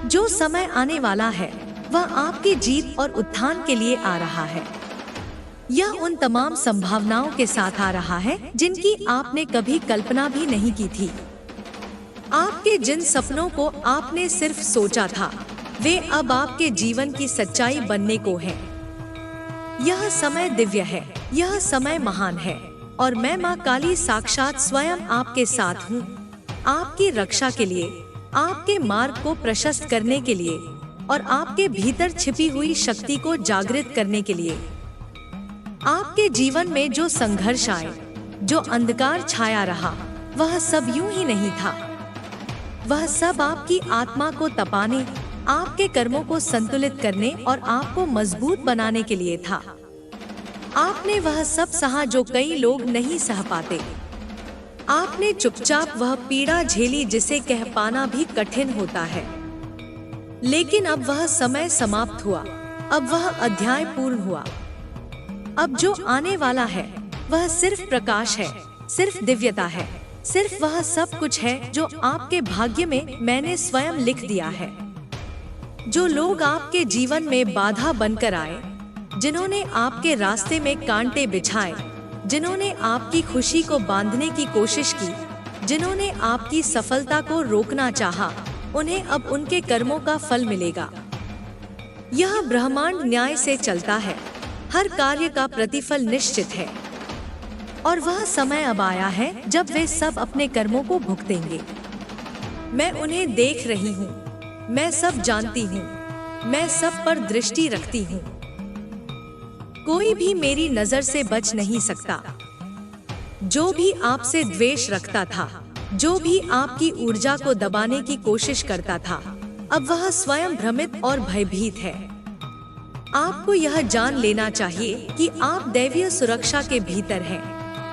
जो समय आने वाला है वह आपकी जीत और उत्थान के लिए आ रहा है। यह उन तमाम संभावनाओं के साथ आ रहा है जिनकी आपने कभी कल्पना भी नहीं की थी। आपके जिन सपनों को आपने सिर्फ सोचा था, वे अब आपके जीवन की सच्चाई बनने को है। यह समय दिव्य है, यह समय महान है, और मैं माँ काली साक्षात स्वयं आपके साथ हूँ, आपकी रक्षा के लिए, आपके मार्ग को प्रशस्त करने के लिए और आपके भीतर छिपी हुई शक्ति को जागृत करने के लिए। आपके जीवन में जो संघर्ष आए, जो अंधकार छाया रहा, वह सब यूं ही नहीं था। वह सब आपकी आत्मा को तपाने, आपके कर्मों को संतुलित करने और आपको मजबूत बनाने के लिए था। आपने वह सब सहा जो कई लोग नहीं सह पाते। आपने चुपचाप वह पीड़ा झेली जिसे कह पाना भी कठिन होता है। लेकिन अब वह समय समाप्त हुआ, अब वह अध्याय पूर्ण हुआ। अब जो आने वाला है वह सिर्फ प्रकाश है, सिर्फ दिव्यता है, सिर्फ वह सब कुछ है जो आपके भाग्य में मैंने स्वयं लिख दिया है। जो लोग आपके जीवन में बाधा बनकर आए, जिन्होंने आपके रास्ते में कांटे बिछाए, जिन्होंने आपकी खुशी को बांधने की कोशिश की, जिन्होंने आपकी सफलता को रोकना चाहा, उन्हें अब उनके कर्मों का फल मिलेगा। यह ब्रह्मांड न्याय से चलता है, हर कार्य का प्रतिफल निश्चित है, और वह समय अब आया है जब वे सब अपने कर्मों को भुगतेंगे। मैं उन्हें देख रही हूँ, मैं सब जानती हूँ, मैं सब पर दृष्टि रखती हूँ। कोई भी मेरी नजर से बच नहीं सकता। जो भी आपसे द्वेष रखता था, जो भी आपकी ऊर्जा को दबाने की कोशिश करता था, अब वह स्वयं भ्रमित और भयभीत है। आपको यह जान लेना चाहिए कि आप दैवीय सुरक्षा के भीतर हैं,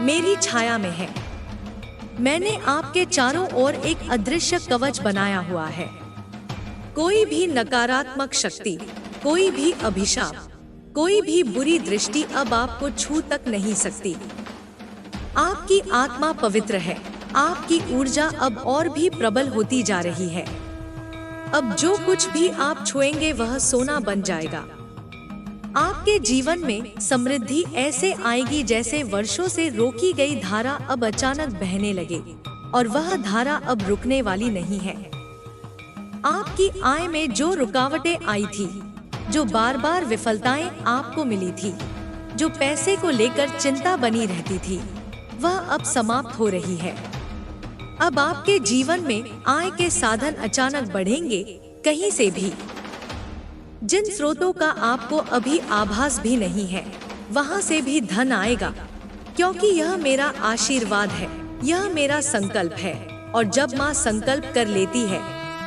मेरी छाया में हैं। मैंने आपके चारों ओर एक अदृश्य कवच बनाया हुआ है। कोई भी नकारात्मक शक्ति, कोई भी अभिशाप, कोई भी बुरी दृष्टि अब आपको छू तक नहीं सकती। आपकी आत्मा पवित्र है, आपकी ऊर्जा अब और भी प्रबल होती जा रही है। अब जो कुछ भी आप छुएंगे वह सोना बन जाएगा। आपके जीवन में समृद्धि ऐसे आएगी जैसे वर्षों से रोकी गई धारा अब अचानक बहने लगे, और वह धारा अब रुकने वाली नहीं है। आपकी आय में जो रुकावटें आई थी, जो बार बार विफलताएं आपको मिली थी, जो पैसे को लेकर चिंता बनी रहती थी, वह अब समाप्त हो रही है। अब आपके जीवन में आय के साधन अचानक बढ़ेंगे, कहीं से भी। जिन स्रोतों का आपको अभी आभास भी नहीं है, वहां से भी धन आएगा, क्योंकि यह मेरा आशीर्वाद है, यह मेरा संकल्प है, और जब माँ संकल्प कर लेती है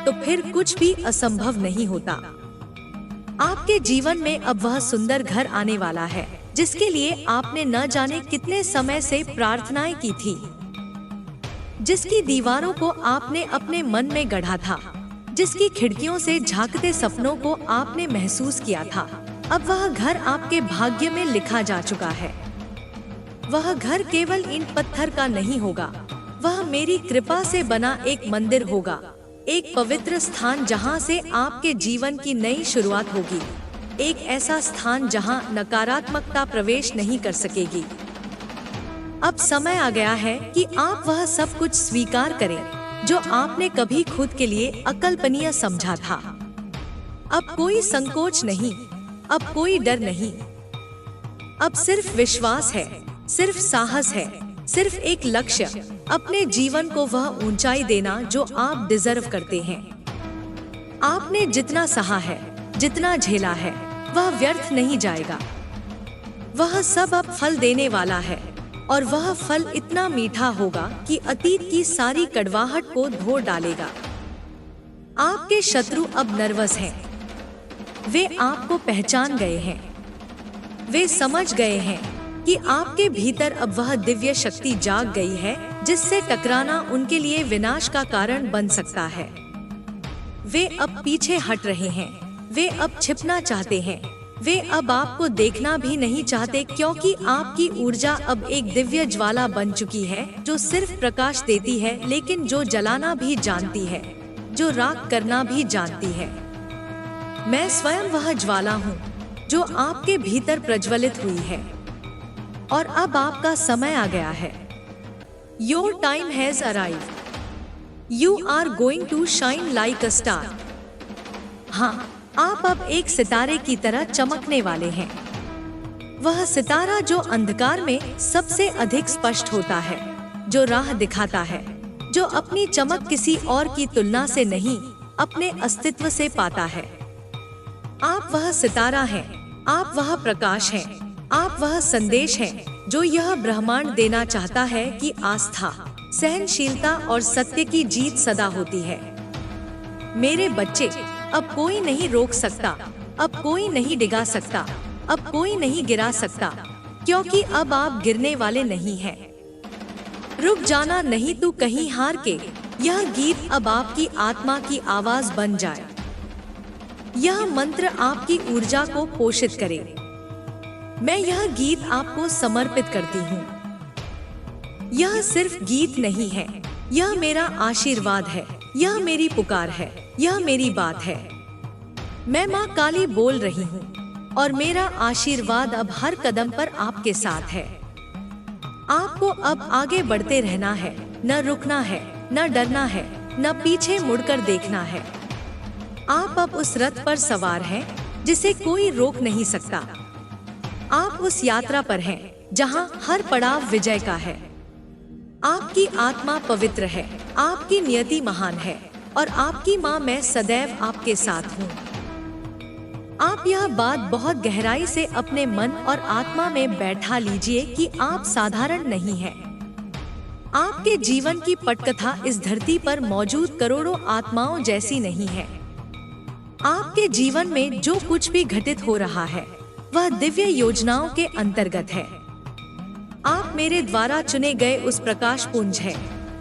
तो फिर कुछ भी असंभव नहीं होता। आपके जीवन में अब वह सुंदर घर आने वाला है जिसके लिए आपने न जाने कितने समय से प्रार्थनाएं की थी, जिसकी दीवारों को आपने अपने मन में गढ़ा था, जिसकी खिड़कियों से झांकते सपनों को आपने महसूस किया था। अब वह घर आपके भाग्य में लिखा जा चुका है। वह घर केवल ईंट पत्थर का नहीं होगा, वह मेरी कृपा से बना एक मंदिर होगा, एक पवित्र स्थान जहां से आपके जीवन की नई शुरुआत होगी, एक ऐसा स्थान जहां नकारात्मकता प्रवेश नहीं कर सकेगी। अब समय आ गया है कि आप वह सब कुछ स्वीकार करें जो आपने कभी खुद के लिए अकल्पनीय समझा था। अब कोई संकोच नहीं, अब कोई डर नहीं, अब सिर्फ विश्वास है, सिर्फ साहस है, सिर्फ एक लक्ष्य, अपने जीवन को वह ऊंचाई देना जो आप डिजर्व करते हैं। आपने जितना सहा है, जितना झेला है, वह व्यर्थ नहीं जाएगा। वह सब अब फल देने वाला है, और वह फल इतना मीठा होगा कि अतीत की सारी कड़वाहट को धो डालेगा। आपके शत्रु अब नर्वस हैं, वे आपको पहचान गए हैं, वे समझ गए हैं कि आपके भीतर अब वह दिव्य शक्ति जाग गई है जिससे टकराना उनके लिए विनाश का कारण बन सकता है। वे अब पीछे हट रहे हैं, वे अब छिपना चाहते हैं, वे अब आपको देखना भी नहीं चाहते, क्योंकि आपकी ऊर्जा अब एक दिव्य ज्वाला बन चुकी है जो सिर्फ प्रकाश देती है लेकिन जो जलाना भी जानती है। जो राख करना भी जानती है। मैं स्वयं वह ज्वाला हूँ जो आपके भीतर प्रज्वलित हुई है, और अब आपका समय आ गया है। Your time has arrived. You are going to shine like a star. हाँ, आप अब एक सितारे की तरह चमकने वाले हैं। वह सितारा जो अंधकार में सबसे अधिक स्पष्ट होता है, जो राह दिखाता है, जो अपनी चमक किसी और की तुलना से नहीं, अपने अस्तित्व से पाता है। आप वह सितारा हैं, आप वह प्रकाश हैं, आप वह संदेश हैं जो यह ब्रह्मांड देना चाहता है कि आस्था, सहनशीलता और सत्य की जीत सदा होती है। मेरे बच्चे, अब कोई नहीं रोक सकता, अब कोई नहीं डिगा सकता, अब कोई नहीं गिरा सकता, क्योंकि अब आप गिरने वाले नहीं हैं। रुक जाना नहीं तू कहीं हार के, यह गीत अब आपकी आत्मा की आवाज बन जाए। यह मंत्र आपकी ऊर्जा को पोषित करे। मैं यह गीत आपको समर्पित करती हूँ। यह सिर्फ गीत नहीं है, यह मेरा आशीर्वाद है, यह मेरी पुकार है, यह मेरी बात है। मैं माँ काली बोल रही हूँ, और मेरा आशीर्वाद अब हर कदम पर आपके साथ है। आपको अब आगे बढ़ते रहना है, न रुकना है, न डरना है, न पीछे मुड़कर देखना है। आप अब उस रथ पर सवार हैं जिसे कोई रोक नहीं सकता। आप उस यात्रा पर हैं जहां हर पड़ाव विजय का है। आपकी आत्मा पवित्र है, आपकी नियति महान है, और आपकी माँ मैं सदैव आपके साथ हूँ। आप यह बात बहुत गहराई से अपने मन और आत्मा में बैठा लीजिए कि आप साधारण नहीं हैं। आपके जीवन की पटकथा इस धरती पर मौजूद करोड़ों आत्माओं जैसी नहीं है। आपके जीवन में जो कुछ भी घटित हो रहा है वह दिव्य योजनाओं के अंतर्गत है। आप मेरे द्वारा चुने गए उस प्रकाश पुंज हैं,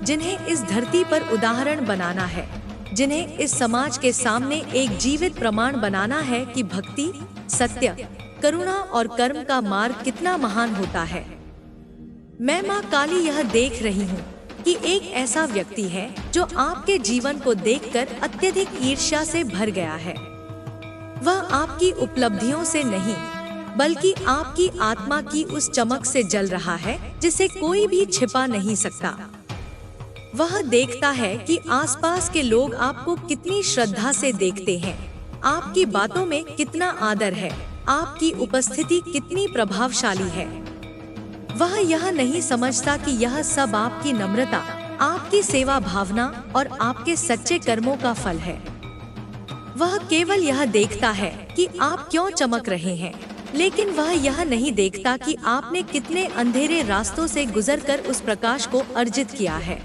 जिन्हें इस धरती पर उदाहरण बनाना है, जिन्हें इस समाज के सामने एक जीवित प्रमाण बनाना है कि भक्ति, सत्य, करुणा और कर्म का मार्ग कितना महान होता है। मैं माँ काली यह देख रही हूँ कि एक ऐसा व्यक्ति है जो आपके जीवन को देखकर अत्यधिक ईर्ष्या से भर गया है। वह आपकी उपलब्धियों से नहीं, बल्कि आपकी आत्मा की उस चमक से जल रहा है जिसे कोई भी छिपा नहीं सकता। वह देखता है कि आसपास के लोग आपको कितनी श्रद्धा से देखते हैं, आपकी बातों में कितना आदर है, आपकी उपस्थिति कितनी प्रभावशाली है। वह यह नहीं समझता कि यह सब आपकी नम्रता, आपकी सेवा भावना और आपके सच्चे कर्मों का फल है। वह केवल यह देखता है कि आप क्यों चमक रहे हैं, लेकिन वह यह नहीं देखता कि आपने कितने अंधेरे रास्तों से गुजरकर उस प्रकाश को अर्जित किया है।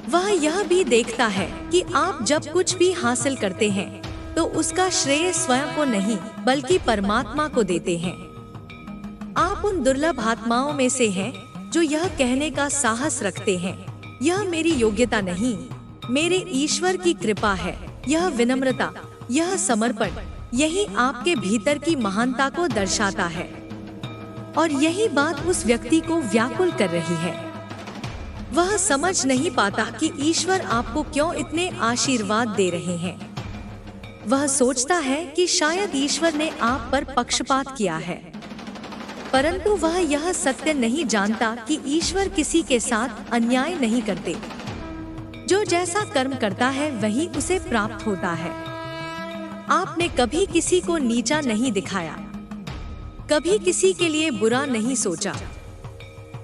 वह यह भी देखता है कि आप जब कुछ भी हासिल करते हैं तो उसका श्रेय स्वयं को नहीं बल्कि परमात्मा को देते हैं। आप उन दुर्लभ आत्माओं में से हैं जो यह कहने का साहस रखते हैं, यह मेरी योग्यता नहीं, मेरे ईश्वर की कृपा है। यह विनम्रता, यह समर्पण, यही आपके भीतर की महानता को दर्शाता है। और यही बात उस व्यक्ति को व्याकुल कर रही है। वह समझ नहीं पाता कि ईश्वर आपको क्यों इतने आशीर्वाद दे रहे हैं। वह सोचता है कि शायद ईश्वर ने आप पर पक्षपात किया है, परंतु वह यह सत्य नहीं जानता कि ईश्वर किसी के साथ अन्याय नहीं करते। जो जैसा कर्म करता है वही उसे प्राप्त होता है। आपने कभी किसी को नीचा नहीं दिखाया, कभी किसी के लिए बुरा नहीं सोचा,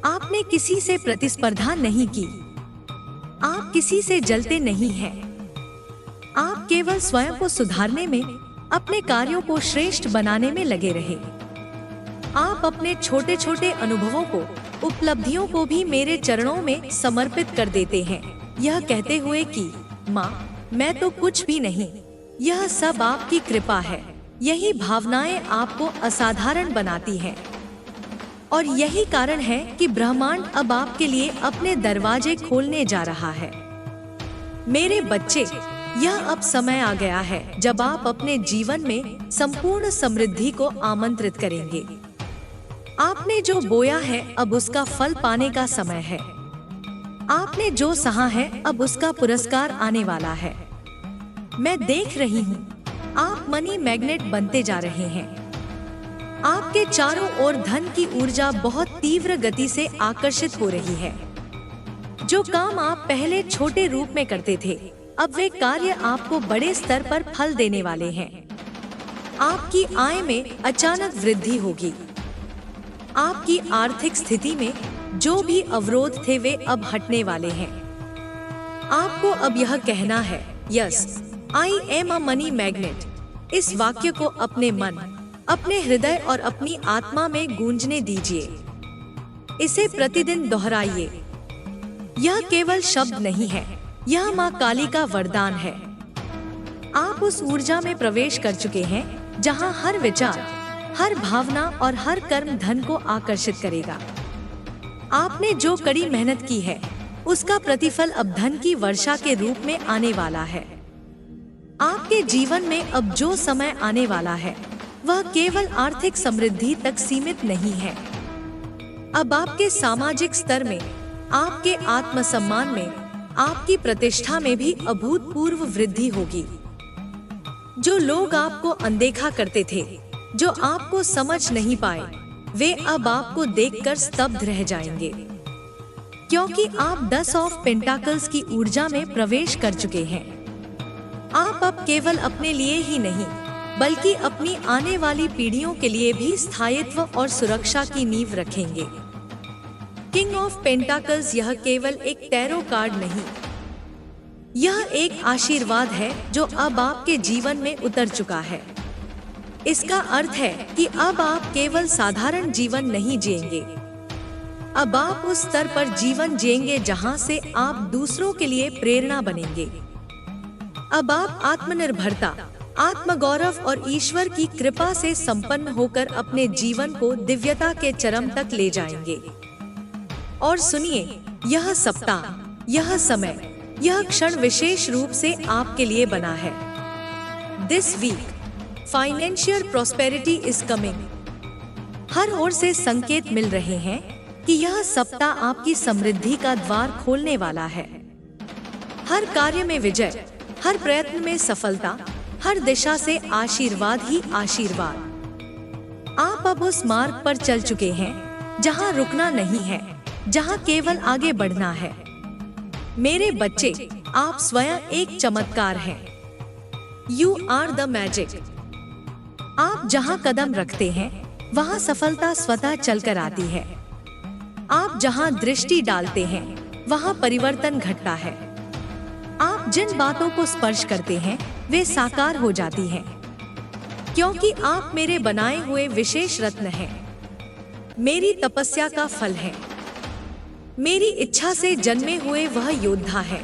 आपने किसी से प्रतिस्पर्धा नहीं की, आप किसी से जलते नहीं हैं। आप केवल स्वयं को सुधारने में, अपने कार्यों को श्रेष्ठ बनाने में लगे रहे। आप अपने छोटे छोटे अनुभवों को, उपलब्धियों को भी मेरे चरणों में समर्पित कर देते हैं, यह कहते हुए कि माँ मैं तो कुछ भी नहीं, यह सब आपकी कृपा है। यही भावनाएं आपको असाधारण बनाती हैं। और यही कारण है कि ब्रह्मांड अब आपके लिए अपने दरवाजे खोलने जा रहा है। मेरे बच्चे, यह अब समय आ गया है जब आप अपने जीवन में संपूर्ण समृद्धि को आमंत्रित करेंगे। आपने जो बोया है अब उसका फल पाने का समय है। आपने जो सहा है अब उसका पुरस्कार आने वाला है। मैं देख रही हूँ आप मनी मैग्नेट बनते जा रहे हैं। आपके चारों ओर धन की ऊर्जा बहुत तीव्र गति से आकर्षित हो रही है। जो काम आप पहले छोटे रूप में करते थे, अब वे कार्य आपको बड़े स्तर पर फल देने वाले हैं। आपकी आय में अचानक वृद्धि होगी। आपकी आर्थिक स्थिति में जो भी अवरोध थे वे अब हटने वाले हैं। आपको अब यह कहना है, yes I am a money magnet. इस वाक्य को अपने मन, अपने हृदय और अपनी आत्मा में गूंजने दीजिए। इसे प्रतिदिन दोहराइए। यह केवल शब्द नहीं है, यह माँ काली का वरदान है। आप उस ऊर्जा में प्रवेश कर चुके हैं जहाँ हर विचार, हर भावना और हर कर्म धन को आकर्षित करेगा। आपने जो कड़ी मेहनत की है, उसका प्रतिफल अब धन की वर्षा के रूप में आने वाला है। आपके जीवन में अब जो समय आने वाला है, वह केवल आर्थिक समृद्धि तक सीमित नहीं है। अब आपके सामाजिक स्तर में, आपके आत्मसम्मान में, आपकी प्रतिष्ठा में भी अभूतपूर्व वृद्धि होगी। जो लोग आपको अनदेखा करते थे, जो आपको समझ नहीं पाए, वे अब आपको देखकर स्तब्ध रह जाएंगे, क्योंकि आप 10 ऑफ पेंटाकल्स की ऊर्जा में प्रवेश कर चुके हैं। आप अब केवल अपने लिए ही नहीं, बल्कि अपनी आने वाली पीढ़ियों के लिए भी स्थायित्व और सुरक्षा की नींव रखेंगे। किंग ऑफ पेंटाकल्स यह केवल एक टैरो कार्ड नहीं, यह एक आशीर्वाद है जो अब आपके जीवन में उतर चुका है। इसका अर्थ है कि अब आप केवल साधारण जीवन नहीं जिएंगे, अब आप उस स्तर पर जीवन जिएंगे जहां से आप दूसरों के लिए प्रेरणा बनेंगे। अब आप आत्मनिर्भरता, आत्मगौरव और ईश्वर की कृपा से संपन्न होकर अपने जीवन को दिव्यता के चरम तक ले जाएंगे। और सुनिए, यह सप्ताह, यह समय, यह क्षण विशेष रूप से आपके लिए बना है। This week financial prosperity is coming. हर ओर से संकेत मिल रहे हैं कि यह सप्ताह आपकी समृद्धि का द्वार खोलने वाला है। हर कार्य में विजय, हर प्रयत्न में सफलता, हर दिशा से आशीर्वाद ही आशीर्वाद। आप अब उस मार्ग पर चल चुके हैं जहां रुकना नहीं है, जहां केवल आगे बढ़ना है। मेरे बच्चे, आप स्वयं एक चमत्कार हैं। You are the magic. आप जहां कदम रखते हैं, वहां सफलता स्वतः चलकर आती है। आप जहां दृष्टि डालते हैं, वहां परिवर्तन घटता है। आप जिन बातों को स्पर्श करते हैं, वे साकार हो जाती हैं, क्योंकि आप मेरे बनाए हुए विशेष रत्न हैं। मेरी तपस्या का फल है। मेरी इच्छा से जन्मे हुए वह योद्धा है,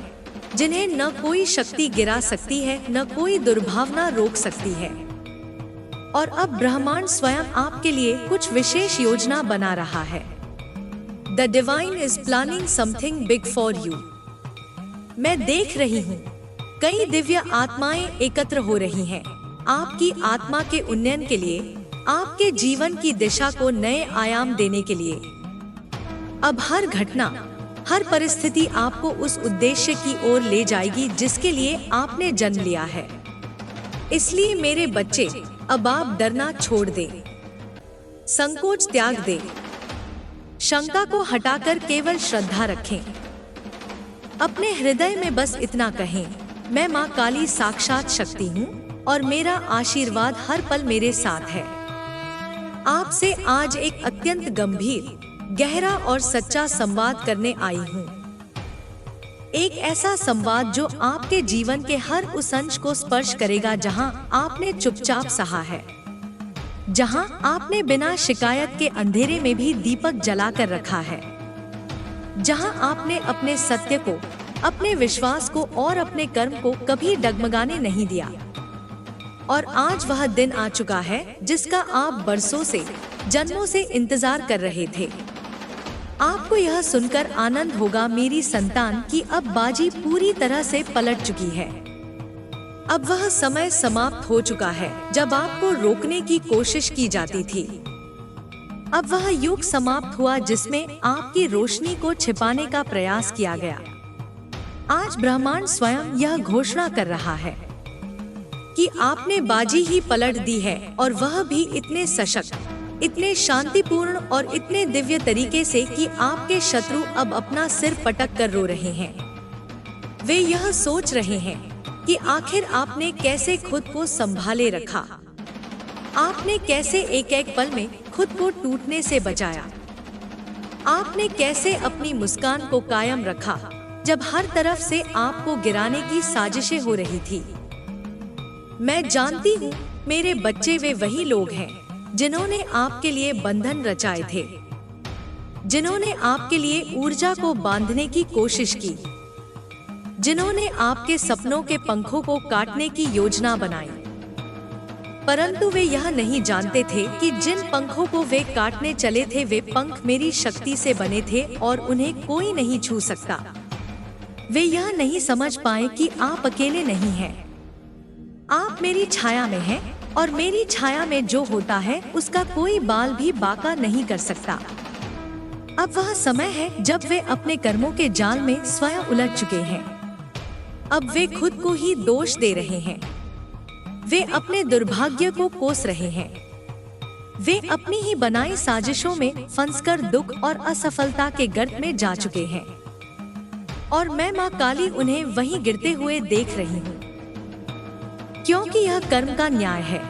जिन्हें न कोई शक्ति गिरा सकती है, न कोई दुर्भावना रोक सकती है। और अब ब्रह्मांड स्वयं आपके लिए कुछ विशेष योजना बना रहा है। The divine is planning something big for you. मैं देख रही हूँ कई दिव्य आत्माएं एकत्र हो रही हैं, आपकी आत्मा के उन्नयन के लिए, आपके जीवन की दिशा को नए आयाम देने के लिए। अब हर घटना, हर परिस्थिति आपको उस उद्देश्य की ओर ले जाएगी जिसके लिए आपने जन्म लिया है। इसलिए मेरे बच्चे, अब आप डरना छोड़ दें, संकोच त्याग दें, शंका को हटाकर केवल श्रद्धा रखें। अपने हृदय में बस इतना कहें, मैं माँ काली साक्षात शक्ति हूँ और मेरा आशीर्वाद हर पल मेरे साथ है। आपसे आज एक अत्यंत गंभीर, गहरा और सच्चा संवाद करने आई हूँ। एक ऐसा संवाद जो आपके जीवन के हर उस अंश को स्पर्श करेगा जहाँ आपने चुपचाप सहा है, जहाँ आपने बिना शिकायत के अंधेरे में भी दीपक जलाकर रखा है, जहाँ आपने अपने सत्य को, अपने विश्वास को और अपने कर्म को कभी डगमगाने नहीं दिया। और आज वह दिन आ चुका है जिसका आप बरसों से, जन्मों से इंतजार कर रहे थे। आपको यह सुनकर आनंद होगा मेरी संतान कि अब बाजी पूरी तरह से पलट चुकी है। अब वह समय समाप्त हो चुका है जब आपको रोकने की कोशिश की जाती थी। अब वह युग समाप्त हुआ जिसमें आपकी रोशनी को छिपाने का प्रयास किया गया। आज ब्रह्मांड स्वयं यह घोषणा कर रहा है, कि आपने बाजी ही पलट दी है, और वह भी इतने सशक्त, इतने शांतिपूर्ण और इतने दिव्य तरीके से कि आपके शत्रु अब अपना सिर पटक कर रो रहे हैं। वे यह सोच रहे हैं कि आखिर आपने कैसे खुद को संभाले रखा, आपने कैसे एक एक पल में खुद को टूटने से बचाया, आपने कैसे अपनी मुस्कान को कायम रखा जब हर तरफ से आपको गिराने की साजिशें हो रही थी। मैं जानती हूँ मेरे बच्चे वे वही लोग हैं जिन्होंने आपके लिए बंधन रचाए थे, जिन्होंने आपके लिए ऊर्जा को बांधने की कोशिश की, जिन्होंने आपके सपनों के पंखों को काटने की योजना बनाई। परंतु वे यह नहीं जानते थे कि जिन पंखों को वे काटने चले थे वे पंख मेरी शक्ति से बने थे और उन्हें कोई नहीं छू सकता। वे यह नहीं समझ पाए कि आप अकेले नहीं हैं। आप मेरी छाया में हैं और मेरी छाया में जो होता है उसका कोई बाल भी बांका नहीं कर सकता। अब वह समय है जब वे अपने कर्मों के जाल में स्वयं उलझ चुके हैं। अब वे खुद को ही दोष दे रहे हैं, वे अपने दुर्भाग्य को कोस रहे हैं, वे अपनी ही बनाई साजिशों में फंसकर दुख और असफलता के गर्त में जा चुके हैं। और मैं माँ काली उन्हें वहीं गिरते हुए देख रही हूँ, क्योंकि यह कर्म का न्याय है।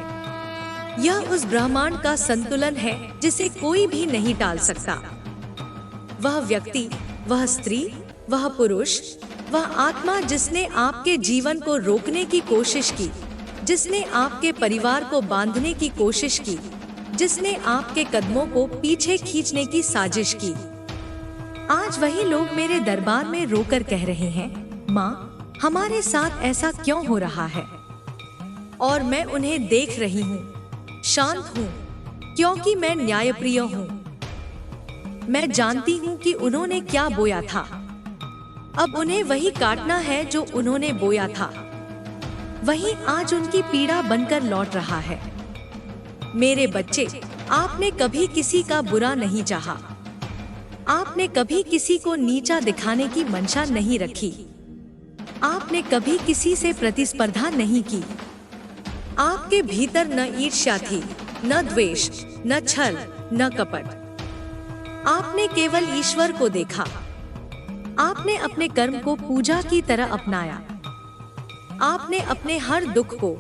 यह उस ब्रह्मांड का संतुलन है जिसे कोई भी नहीं टाल सकता। वह व्यक्ति, वह स्त्री, वह पुरुष, वह आत्मा जिसने आपके जीवन को रोकने की कोशिश की, जिसने आपके परिवार को बांधने की कोशिश की, जिसने आपके कदमों को पीछे खींचने की साजिश की, आज वही लोग मेरे दरबार में रोकर कह रहे हैं, माँ हमारे साथ ऐसा क्यों हो रहा है। और मैं उन्हें देख रही हूँ, शांत हूँ, क्योंकि मैं न्यायप्रिय हूँ। मैं जानती हूँ कि उन्होंने क्या बोया था, अब उन्हें वही काटना है जो उन्होंने बोया था। वही आज उनकी पीड़ा बनकर लौट रहा है। मेरे बच्चे, आपने कभी किसी का बुरा नहीं चाहा, आपने कभी किसी को नीचा दिखाने की मंशा नहीं रखी, आपने कभी किसी से प्रतिस्पर्धा नहीं की। आपके भीतर न ईर्ष्या थी, न द्वेष, न छल, न कपट। आपने केवल ईश्वर को देखा। आपने अपने कर्म को पूजा की तरह अपनाया। आपने अपने हर दुख को,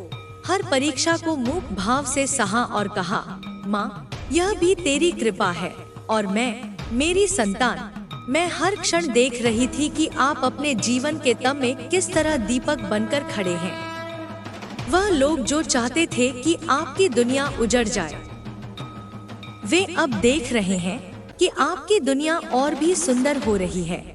हर परीक्षा को मूक भाव से सहा और कहा, माँ यह भी तेरी कृपा है। और मैं, मेरी संतान, मैं हर क्षण देख रही थी कि आप अपने जीवन के तम में किस तरह दीपक बनकर खड़े हैं। वह लोग जो चाहते थे कि आपकी दुनिया उजड़ जाए, वे अब देख रहे हैं कि आपकी दुनिया और भी सुंदर हो रही है।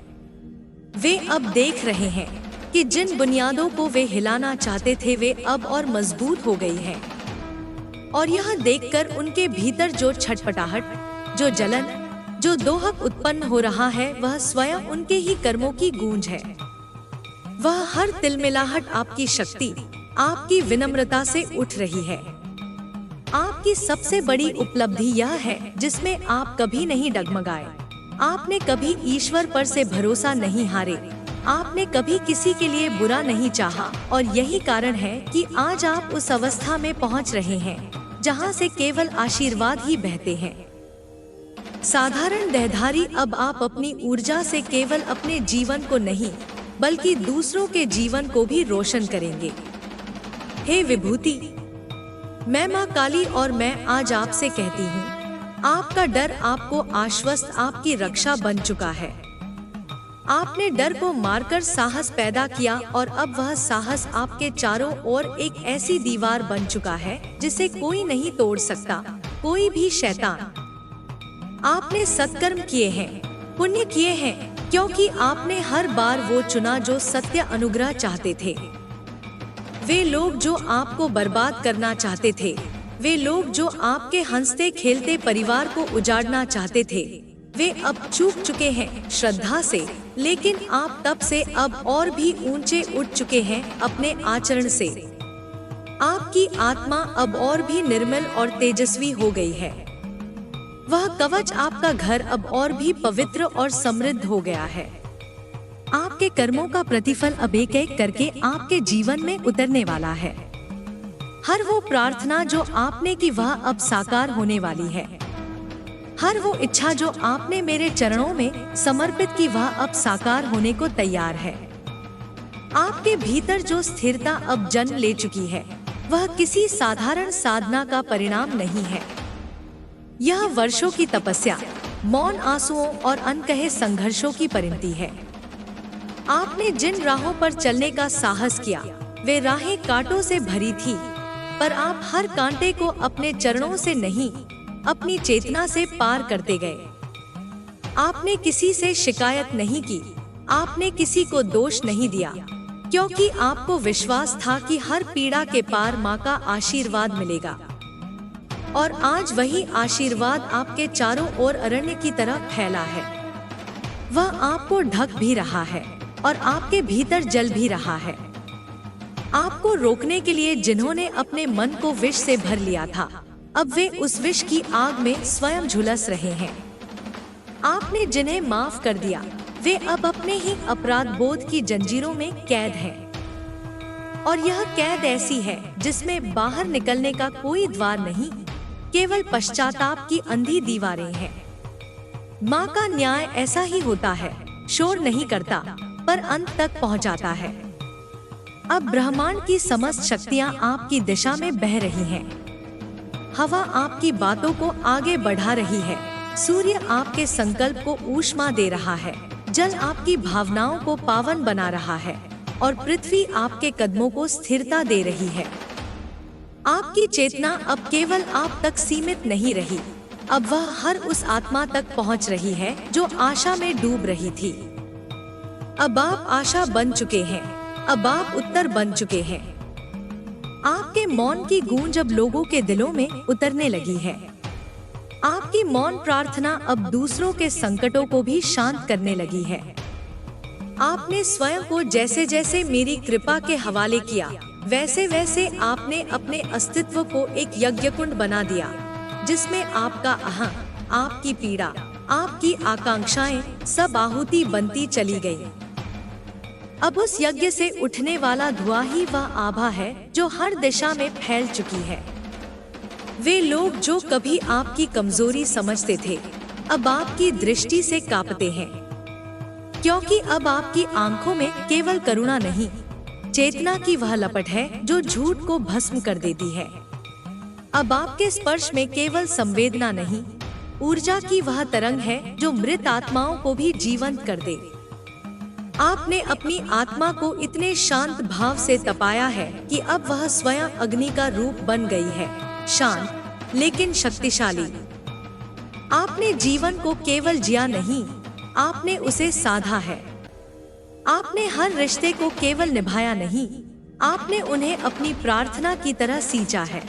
वे अब देख रहे हैं कि जिन बुनियादों को वे हिलाना चाहते थे वे अब और मजबूत हो गई हैं। और यह देखकर उनके भीतर जो छटपटाहट, जो जलन, जो दोहक उत्पन्न हो रहा है वह स्वयं उनके ही कर्मों की गूंज है। वह हर तिलमिलाहट आपकी शक्ति, आपकी विनम्रता से उठ रही है। आपकी सबसे बड़ी उपलब्धि यह है जिसमें आप कभी नहीं डगमगाए। आपने कभी ईश्वर पर से भरोसा नहीं हारे। आपने कभी किसी के लिए बुरा नहीं चाहा और यही कारण है कि आज आप उस अवस्था में पहुंच रहे हैं जहां से केवल आशीर्वाद ही बहते हैं। साधारण देहधारी अब आप अपनी ऊर्जा से केवल अपने जीवन को नहीं बल्कि दूसरों के जीवन को भी रोशन करेंगे। हे विभूति, मैं माँ काली और मैं आज आपसे कहती हूँ, आपका डर आपको आश्वस्त, आपकी रक्षा बन चुका है। आपने डर को मारकर साहस पैदा किया और अब वह साहस आपके चारों ओर एक ऐसी दीवार बन चुका है जिसे कोई नहीं तोड़ सकता, कोई भी शैतान। आपने सत्कर्म किए हैं, पुण्य किए हैं, क्योंकि आपने हर बार वो चुना जो सत्य अनुग्रह चाहते थे। वे लोग जो आपको बर्बाद करना चाहते थे, वे लोग जो आपके हंसते खेलते परिवार को उजाड़ना चाहते थे, वे अब चूक चुके हैं श्रद्धा से, लेकिन आप तब से अब और भी ऊंचे उठ चुके हैं अपने आचरण से। आपकी आत्मा अब और भी निर्मल और तेजस्वी हो गई है। वह कवच, आपका घर अब और भी पवित्र और समृद्ध हो गया है। आपके कर्मों का प्रतिफल अब एक एक करके आपके जीवन में उतरने वाला है। हर वो प्रार्थना जो आपने की वह अब साकार होने वाली है। हर वो इच्छा जो आपने मेरे चरणों में समर्पित की वह अब साकार होने को तैयार है। आपके भीतर जो स्थिरता अब जन्म ले चुकी है वह किसी साधारण साधना का परिणाम नहीं है। यह वर्षों की तपस्या, मौन आंसुओं और अनकहे संघर्षों की परिणति है। आपने जिन राहों पर चलने का साहस किया वे राहें कांटों से भरी थी, पर आप हर कांटे को अपने चरणों से नहीं, अपनी चेतना से पार करते गए। आपने किसी से शिकायत नहीं की, आपने किसी को दोष नहीं दिया, क्योंकि आपको विश्वास था कि हर पीड़ा के पार माँ का आशीर्वाद मिलेगा। और आज वही आशीर्वाद आपके चारों ओर अरण्य की तरह फैला है। वह आपको ढक भी रहा है और आपके भीतर जल भी रहा है। आपको रोकने के लिए जिन्होंने अपने मन को विष से भर लिया था, अब वे उस विष की आग में स्वयं झुलस रहे हैं। आपने जिन्हें माफ कर दिया वे अब अपने ही अपराध बोध की जंजीरों में कैद हैं। और यह कैद ऐसी है जिसमें बाहर निकलने का कोई द्वार नहीं, केवल पश्चाताप की अंधी दीवारें हैं। माँ का न्याय ऐसा ही होता है, शोर नहीं करता पर अंत तक पहुँचाता है। अब ब्रह्मांड की समस्त शक्तियाँ आपकी दिशा में बह रही हैं। हवा आपकी बातों को आगे बढ़ा रही है, सूर्य आपके संकल्प को ऊष्मा दे रहा है, जल आपकी भावनाओं को पावन बना रहा है और पृथ्वी आपके कदमों को स्थिरता दे रही है। आपकी चेतना अब केवल आप तक सीमित नहीं रही, अब वह हर उस आत्मा तक पहुंच रही है जो आशा में डूब रही थी। अब आप आशा बन चुके हैं, अब आप उत्तर बन चुके हैं। आपके मौन की गूंज अब लोगों के दिलों में उतरने लगी है। आपकी मौन प्रार्थना अब दूसरों के संकटों को भी शांत करने लगी है। आपने स्वयं को जैसे जैसे मेरी कृपा के हवाले किया, वैसे वैसे आपने अपने अस्तित्व को एक यज्ञ कुंड बना दिया, जिसमें आपका अहं, आपकी पीड़ा, आपकी आकांक्षाएं सब आहुति बनती चली गई। अब उस यज्ञ से उठने वाला धुआं ही वह आभा है जो हर दिशा में फैल चुकी है। वे लोग जो कभी आपकी कमजोरी समझते थे, अब आपकी दृष्टि से कांपते हैं, क्योंकि अब आपकी आंखों में केवल करुणा नहीं, चेतना की वह लपट है जो झूठ को भस्म कर देती है। अब आपके स्पर्श में केवल संवेदना नहीं, ऊर्जा की वह तरंग है जो मृत आत्माओं को भी जीवंत कर दे। आपने अपनी आत्मा को इतने शांत भाव से तपाया है कि अब वह स्वयं अग्नि का रूप बन गई है, शांत लेकिन शक्तिशाली। आपने जीवन को केवल जिया नहीं, आपने उसे साधा है। आपने हर रिश्ते को केवल निभाया नहीं, आपने उन्हें अपनी प्रार्थना की तरह सींचा है।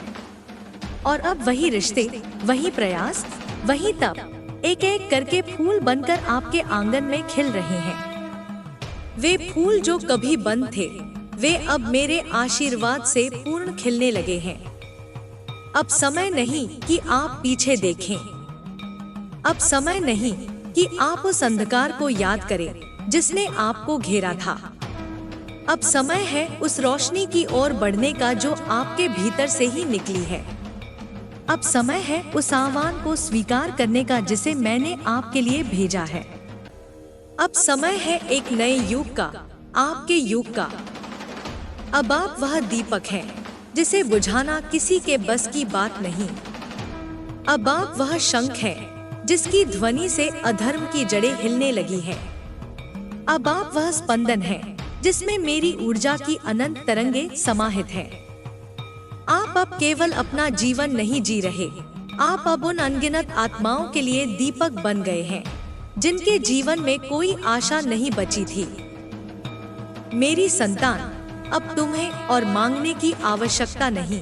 और अब वही रिश्ते, वही प्रयास, वही तप एक एक करके फूल बनकर आपके आंगन में खिल रहे हैं। वे फूल जो कभी बंद थे, वे अब मेरे आशीर्वाद से पूर्ण खिलने लगे हैं। अब समय नहीं कि आप पीछे देखें, अब समय नहीं कि आप उस अंधकार को याद करें जिसने आपको घेरा था। अब समय है उस रोशनी की ओर बढ़ने का जो आपके भीतर से ही निकली है। अब समय है उस आह्वान को स्वीकार करने का जिसे मैंने आपके लिए भेजा है। अब समय है एक नए युग का, आपके युग का। अब आप वह दीपक हैं जिसे बुझाना किसी के बस की बात नहीं। अब आप वह शंख हैं जिसकी ध्वनि से अधर्म की जड़ें हिलने लगी हैं। अब आप वह स्पंदन हैं जिसमें मेरी ऊर्जा की अनंत तरंगे समाहित हैं। आप अब केवल अपना जीवन नहीं जी रहे, आप अब उन अनगिनत आत्माओं के लिए दीपक बन गए हैं जिनके जीवन में कोई आशा नहीं बची थी। मेरी संतान, अब तुम्हें और मांगने की आवश्यकता नहीं।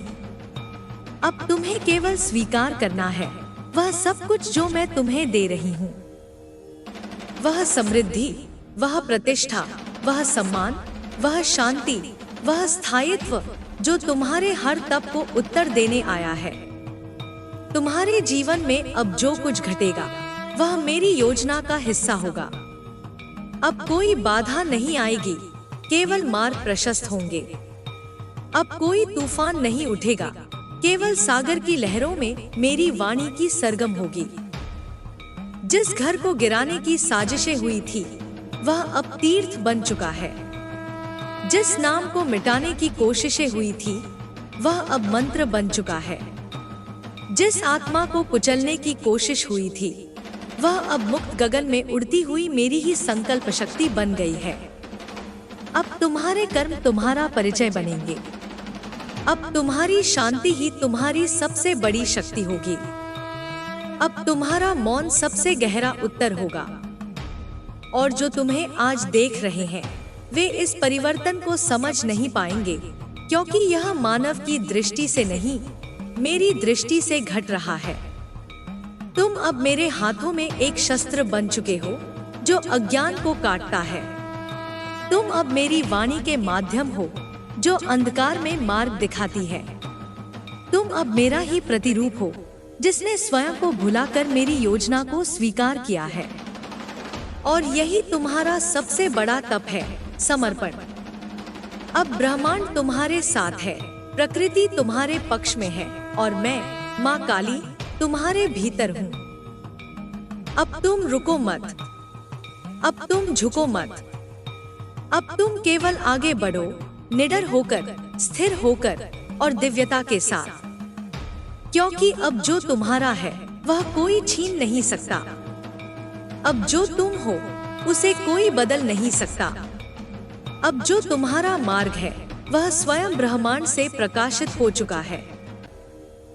अब तुम्हें केवल स्वीकार करना है वह सब कुछ जो मैं तुम्हें दे रही हूँ। वह समृद्धि, वह प्रतिष्ठा, वह सम्मान, वह शांति, वह स्थायित्व जो तुम्हारे हर तप को उत्तर देने आया है। तुम्हारे जीवन में अब जो कुछ घटेगा वह मेरी योजना का हिस्सा होगा। अब कोई बाधा नहीं आएगी, केवल मार्ग प्रशस्त होंगे। अब कोई तूफान नहीं उठेगा, केवल सागर की लहरों में मेरी वाणी की सरगम होगी। जिस घर को गिराने की साजिशें हुई थी, वह अब तीर्थ बन चुका है। जिस नाम को मिटाने की कोशिशें हुई थी, वह अब मंत्र बन चुका है। जिस आत्मा को कुचलने की कोशिश हुई थी, वह अब मुक्त गगन में उड़ती हुई मेरी ही संकल्प शक्ति बन गई है। अब तुम्हारे कर्म तुम्हारा परिचय बनेंगे। अब तुम्हारी शांति ही तुम्हारी सबसे बड़ी शक्ति होगी। अब तुम्हारा मौन सबसे गहरा उत्तर होगा। और जो तुम्हें आज देख रहे हैं, वे इस परिवर्तन को समझ नहीं पाएंगे, क्योंकि यह मानव की दृष्टि से नहीं, मेरी दृष्टि से घट रहा है। तुम अब मेरे हाथों में एक शस्त्र बन चुके हो, जो अज्ञान को काटता है। तुम अब मेरी वाणी के माध्यम हो, जो अंधकार में मार्ग दिखाती है। तुम अब मेरा ही प्रतिरूप हो, जिसने स्वयं को भुलाकर मेरी योजना को स्वीकार किया है। और यही तुम्हारा सबसे बड़ा तप है, समर्पण। अब ब्रह्मांड तुम्हारे साथ है, प्रकृति तुम्हारे पक्ष में है, और मैं माँ काली तुम्हारे भीतर हूँ। अब तुम रुको मत, अब तुम झुको मत। अब तुम केवल आगे बढ़ो, निडर होकर, स्थिर होकर और दिव्यता के साथ। क्योंकि अब जो तुम्हारा है, वह कोई छीन नहीं सकता। अब जो तुम हो, उसे कोई बदल नहीं सकता। अब जो तुम्हारा मार्ग है, वह स्वयं ब्रह्मांड से प्रकाशित हो चुका है।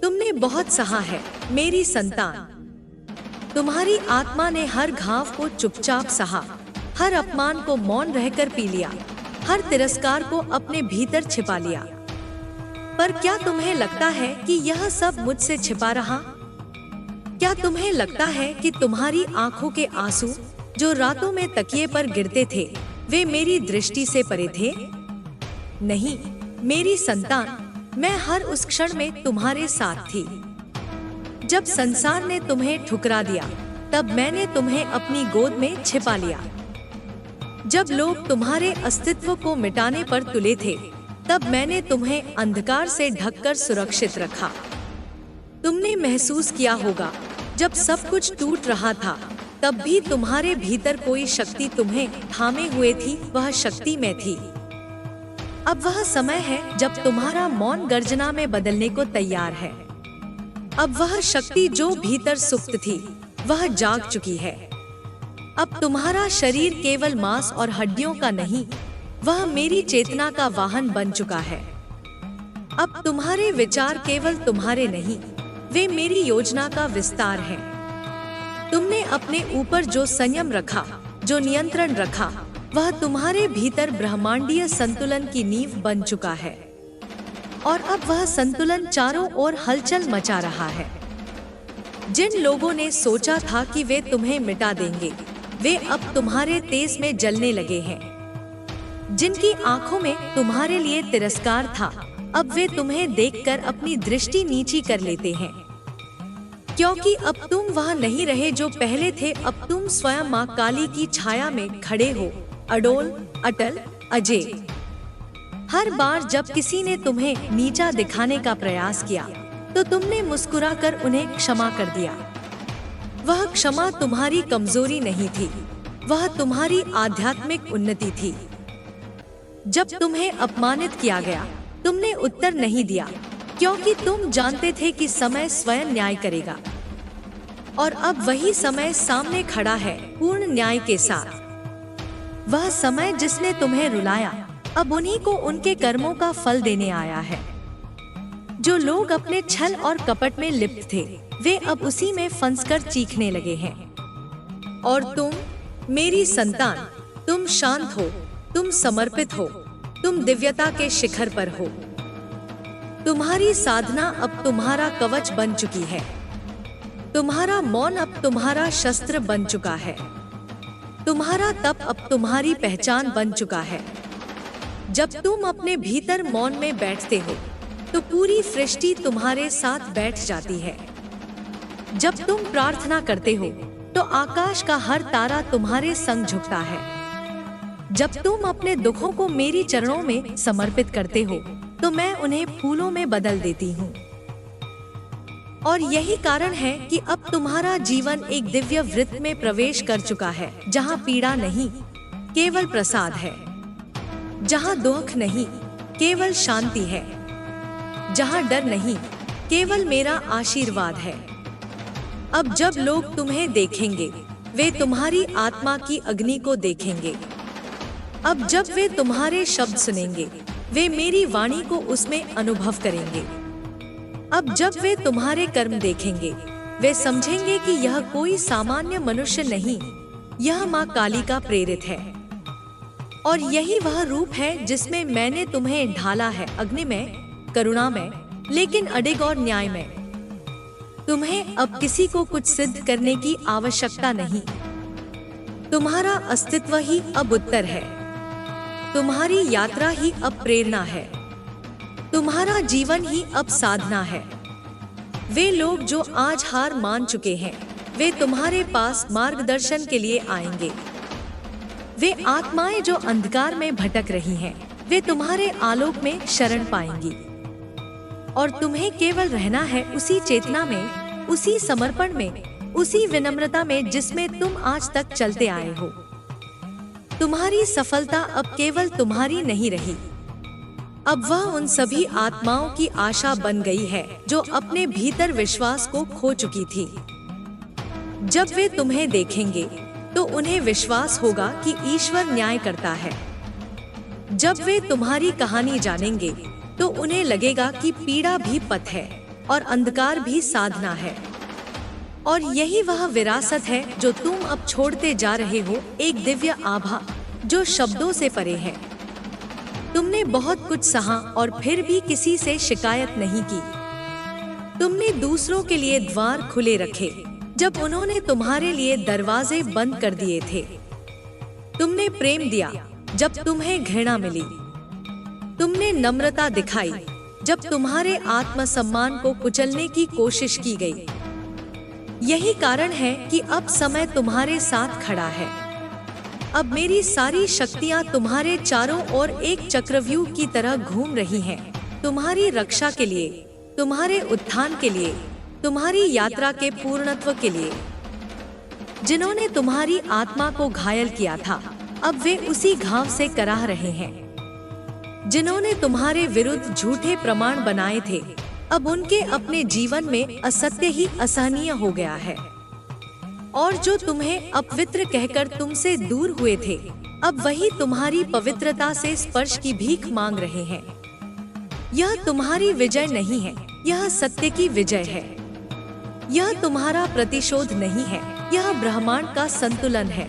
तुमने बहुत सहा है, मेरी संतान। तुम्हारी आत्मा ने हर घाव को चुपचाप सहा, हर अपमान को मौन रहकर पी लिया, हर तिरस्कार को अपने भीतर छिपा लिया। पर क्या तुम्हें लगता है कि यह सब मुझसे छिपा रहा? क्या तुम्हें लगता है कि तुम्हारी आंखों के आंसू, जो रातों में तकिए पर गिरते थे, वे मेरी दृष्टि से परे थे? नहीं, मेरी संतान, मैं हर उस क्षण में तुम्हारे साथ थी। जब संसार ने तुम्हें ठुकरा दिया, तब मैंने तुम्हें अपनी गोद में छिपा लिया। जब लोग तुम्हारे अस्तित्व को मिटाने पर तुले थे, तब मैंने तुम्हें अंधकार से ढककर सुरक्षित रखा। तुमने महसूस किया होगा, जब सब कुछ टूट रहा था, तब भी तुम्हारे भीतर कोई शक्ति तुम्हें थामे हुए थी। वह शक्ति मैं थी। अब वह समय है जब तुम्हारा मौन गर्जना में बदलने को तैयार है। अब वह शक्ति जो भीतर सुप्त थी, वह जाग चुकी है। अब तुम्हारा शरीर केवल मांस और हड्डियों का नहीं, वह मेरी चेतना का वाहन बन चुका है। अब तुम्हारे विचार केवल तुम्हारे नहीं, वे मेरी योजना का विस्तार हैं। तुमने अपने ऊपर जो संयम रखा, जो नियंत्रण रखा, वह तुम्हारे भीतर ब्रह्मांडीय संतुलन की नींव बन चुका है। और अब वह संतुलन चारों ओर हलचल मचा रहा है। जिन लोगों ने सोचा था कि वे तुम्हें मिटा देंगे, वे अब तुम्हारे तेज में जलने लगे हैं। जिनकी आंखों में तुम्हारे लिए तिरस्कार था, अब वे तुम्हें देखकर अपनी दृष्टि नीची कर लेते हैं। क्योंकि अब तुम वह नहीं रहे जो पहले थे। अब तुम स्वयं माँ काली की छाया में खड़े हो, अडोल, अटल, अजय। हर बार जब किसी ने तुम्हें नीचा दिखाने का प्रयास किया, तो तुमने मुस्कुराकर उन्हें क्षमा कर दिया। वह क्षमा तुम्हारी कमजोरी नहीं थी, वह तुम्हारी आध्यात्मिक उन्नति थी। जब तुम्हें अपमानित किया गया, तुमने उत्तर नहीं दिया, क्योंकि तुम जानते थे कि समय स्वयं न्याय करेगा। और अब वही समय सामने खड़ा है, पूर्ण न्याय के साथ। वह समय जिसने तुम्हें रुलाया, अब उन्हीं को उनके कर्मों का फल देने आया है। जो लोग अपने छल और कपट में लिप्त थे, वे अब उसी में फंसकर चीखने लगे हैं। और तुम, मेरी संतान, तुम शांत हो, तुम समर्पित हो, तुम दिव्यता के शिखर पर हो। तुम्हारी साधना अब तुम्हारा कवच बन चुकी है। तुम्हारा मौन अब तुम्हारा शस्त्र बन चुका है। तुम्हारा तप अब तुम्हारी पहचान बन चुका है। जब तुम अपने भीतर मौन में बैठते हो, तो पूरी सृष्टि तुम्हारे साथ बैठ जाती है। जब तुम प्रार्थना करते हो, तो आकाश का हर तारा तुम्हारे संग झुकता है। जब तुम अपने दुखों को मेरी चरणों में समर्पित करते हो, तो मैं उन्हें फूलों में बदल देती हूँ। और यही कारण है कि अब तुम्हारा जीवन एक दिव्य वृत्त में प्रवेश कर चुका है, जहाँ पीड़ा नहीं, केवल प्रसाद है, जहाँ दुख नहीं, केवल शांति है, जहाँ डर नहीं, केवल मेरा आशीर्वाद है। अब जब लोग तुम्हें देखेंगे, वे तुम्हारी आत्मा की अग्नि को देखेंगे। अब जब वे तुम्हारे शब्द सुनेंगे, वे मेरी वाणी को उसमें अनुभव करेंगे। अब जब वे तुम्हारे कर्म देखेंगे, वे समझेंगे कि यह कोई सामान्य मनुष्य नहीं, यह माँ काली का प्रेरित है। और यही वह रूप है जिसमें मैंने तुम्हें ढाला है, अग्नि में, करुणा में, लेकिन अडिग और न्याय में। तुम्हें अब किसी को कुछ सिद्ध करने की आवश्यकता नहीं। तुम्हारा अस्तित्व ही अब उत्तर है, तुम्हारी यात्रा ही अब प्रेरणा है, तुम्हारा जीवन ही अब साधना है। वे लोग जो आज हार मान चुके हैं, वे तुम्हारे पास मार्गदर्शन के लिए आएंगे। वे आत्माएं जो अंधकार में भटक रही हैं, वे तुम्हारे आलोक में शरण पाएंगी। और तुम्हें केवल रहना है उसी चेतना में, उसी समर्पण में, उसी विनम्रता में जिसमें तुम आज तक चलते आए हो। तुम्हारी सफलता अब केवल तुम्हारी नहीं रही, अब वह उन सभी आत्माओं की आशा बन गई है जो अपने भीतर विश्वास को खो चुकी थी। जब वे तुम्हें देखेंगे तो उन्हें विश्वास होगा कि ईश्वर न्याय करता है। जब वे तुम्हारी कहानी जानेंगे तो उन्हें लगेगा कि पीड़ा भी पथ है और अंधकार भी साधना है। और यही वह विरासत है जो तुम अब छोड़ते जा रहे हो, एक दिव्य आभा जो शब्दों से परे है। तुमने बहुत कुछ सहा और फिर भी किसी से शिकायत नहीं की। तुमने दूसरों के लिए द्वार खुले रखे जब उन्होंने तुम्हारे लिए दरवाजे बंद कर दिए थे। तुमने प्रेम दिया जब तुम्हें घृणा मिली। तुमने नम्रता दिखाई जब तुम्हारे आत्मसम्मान को कुचलने की कोशिश की गई। यही कारण है कि अब समय तुम्हारे साथ खड़ा है। अब मेरी सारी शक्तियां तुम्हारे चारों ओर एक चक्रव्यूह की तरह घूम रही हैं, तुम्हारी रक्षा के लिए, तुम्हारे उत्थान के लिए, तुम्हारी यात्रा के पूर्णत्व के लिए। जिन्होंने तुम्हारी आत्मा को घायल किया था, अब वे उसी घाव से कराह रहे हैं। जिन्होंने तुम्हारे विरुद्ध झूठे प्रमाण बनाए थे, अब उनके अपने जीवन में असत्य ही असहनीय हो गया है। और जो तुम्हें अपवित्र कहकर तुमसे दूर हुए थे, अब वही तुम्हारी पवित्रता से स्पर्श की भीख मांग रहे हैं। यह तुम्हारी विजय नहीं है, यह सत्य की विजय है। यह तुम्हारा प्रतिशोध नहीं है, यह ब्रह्मांड का संतुलन है।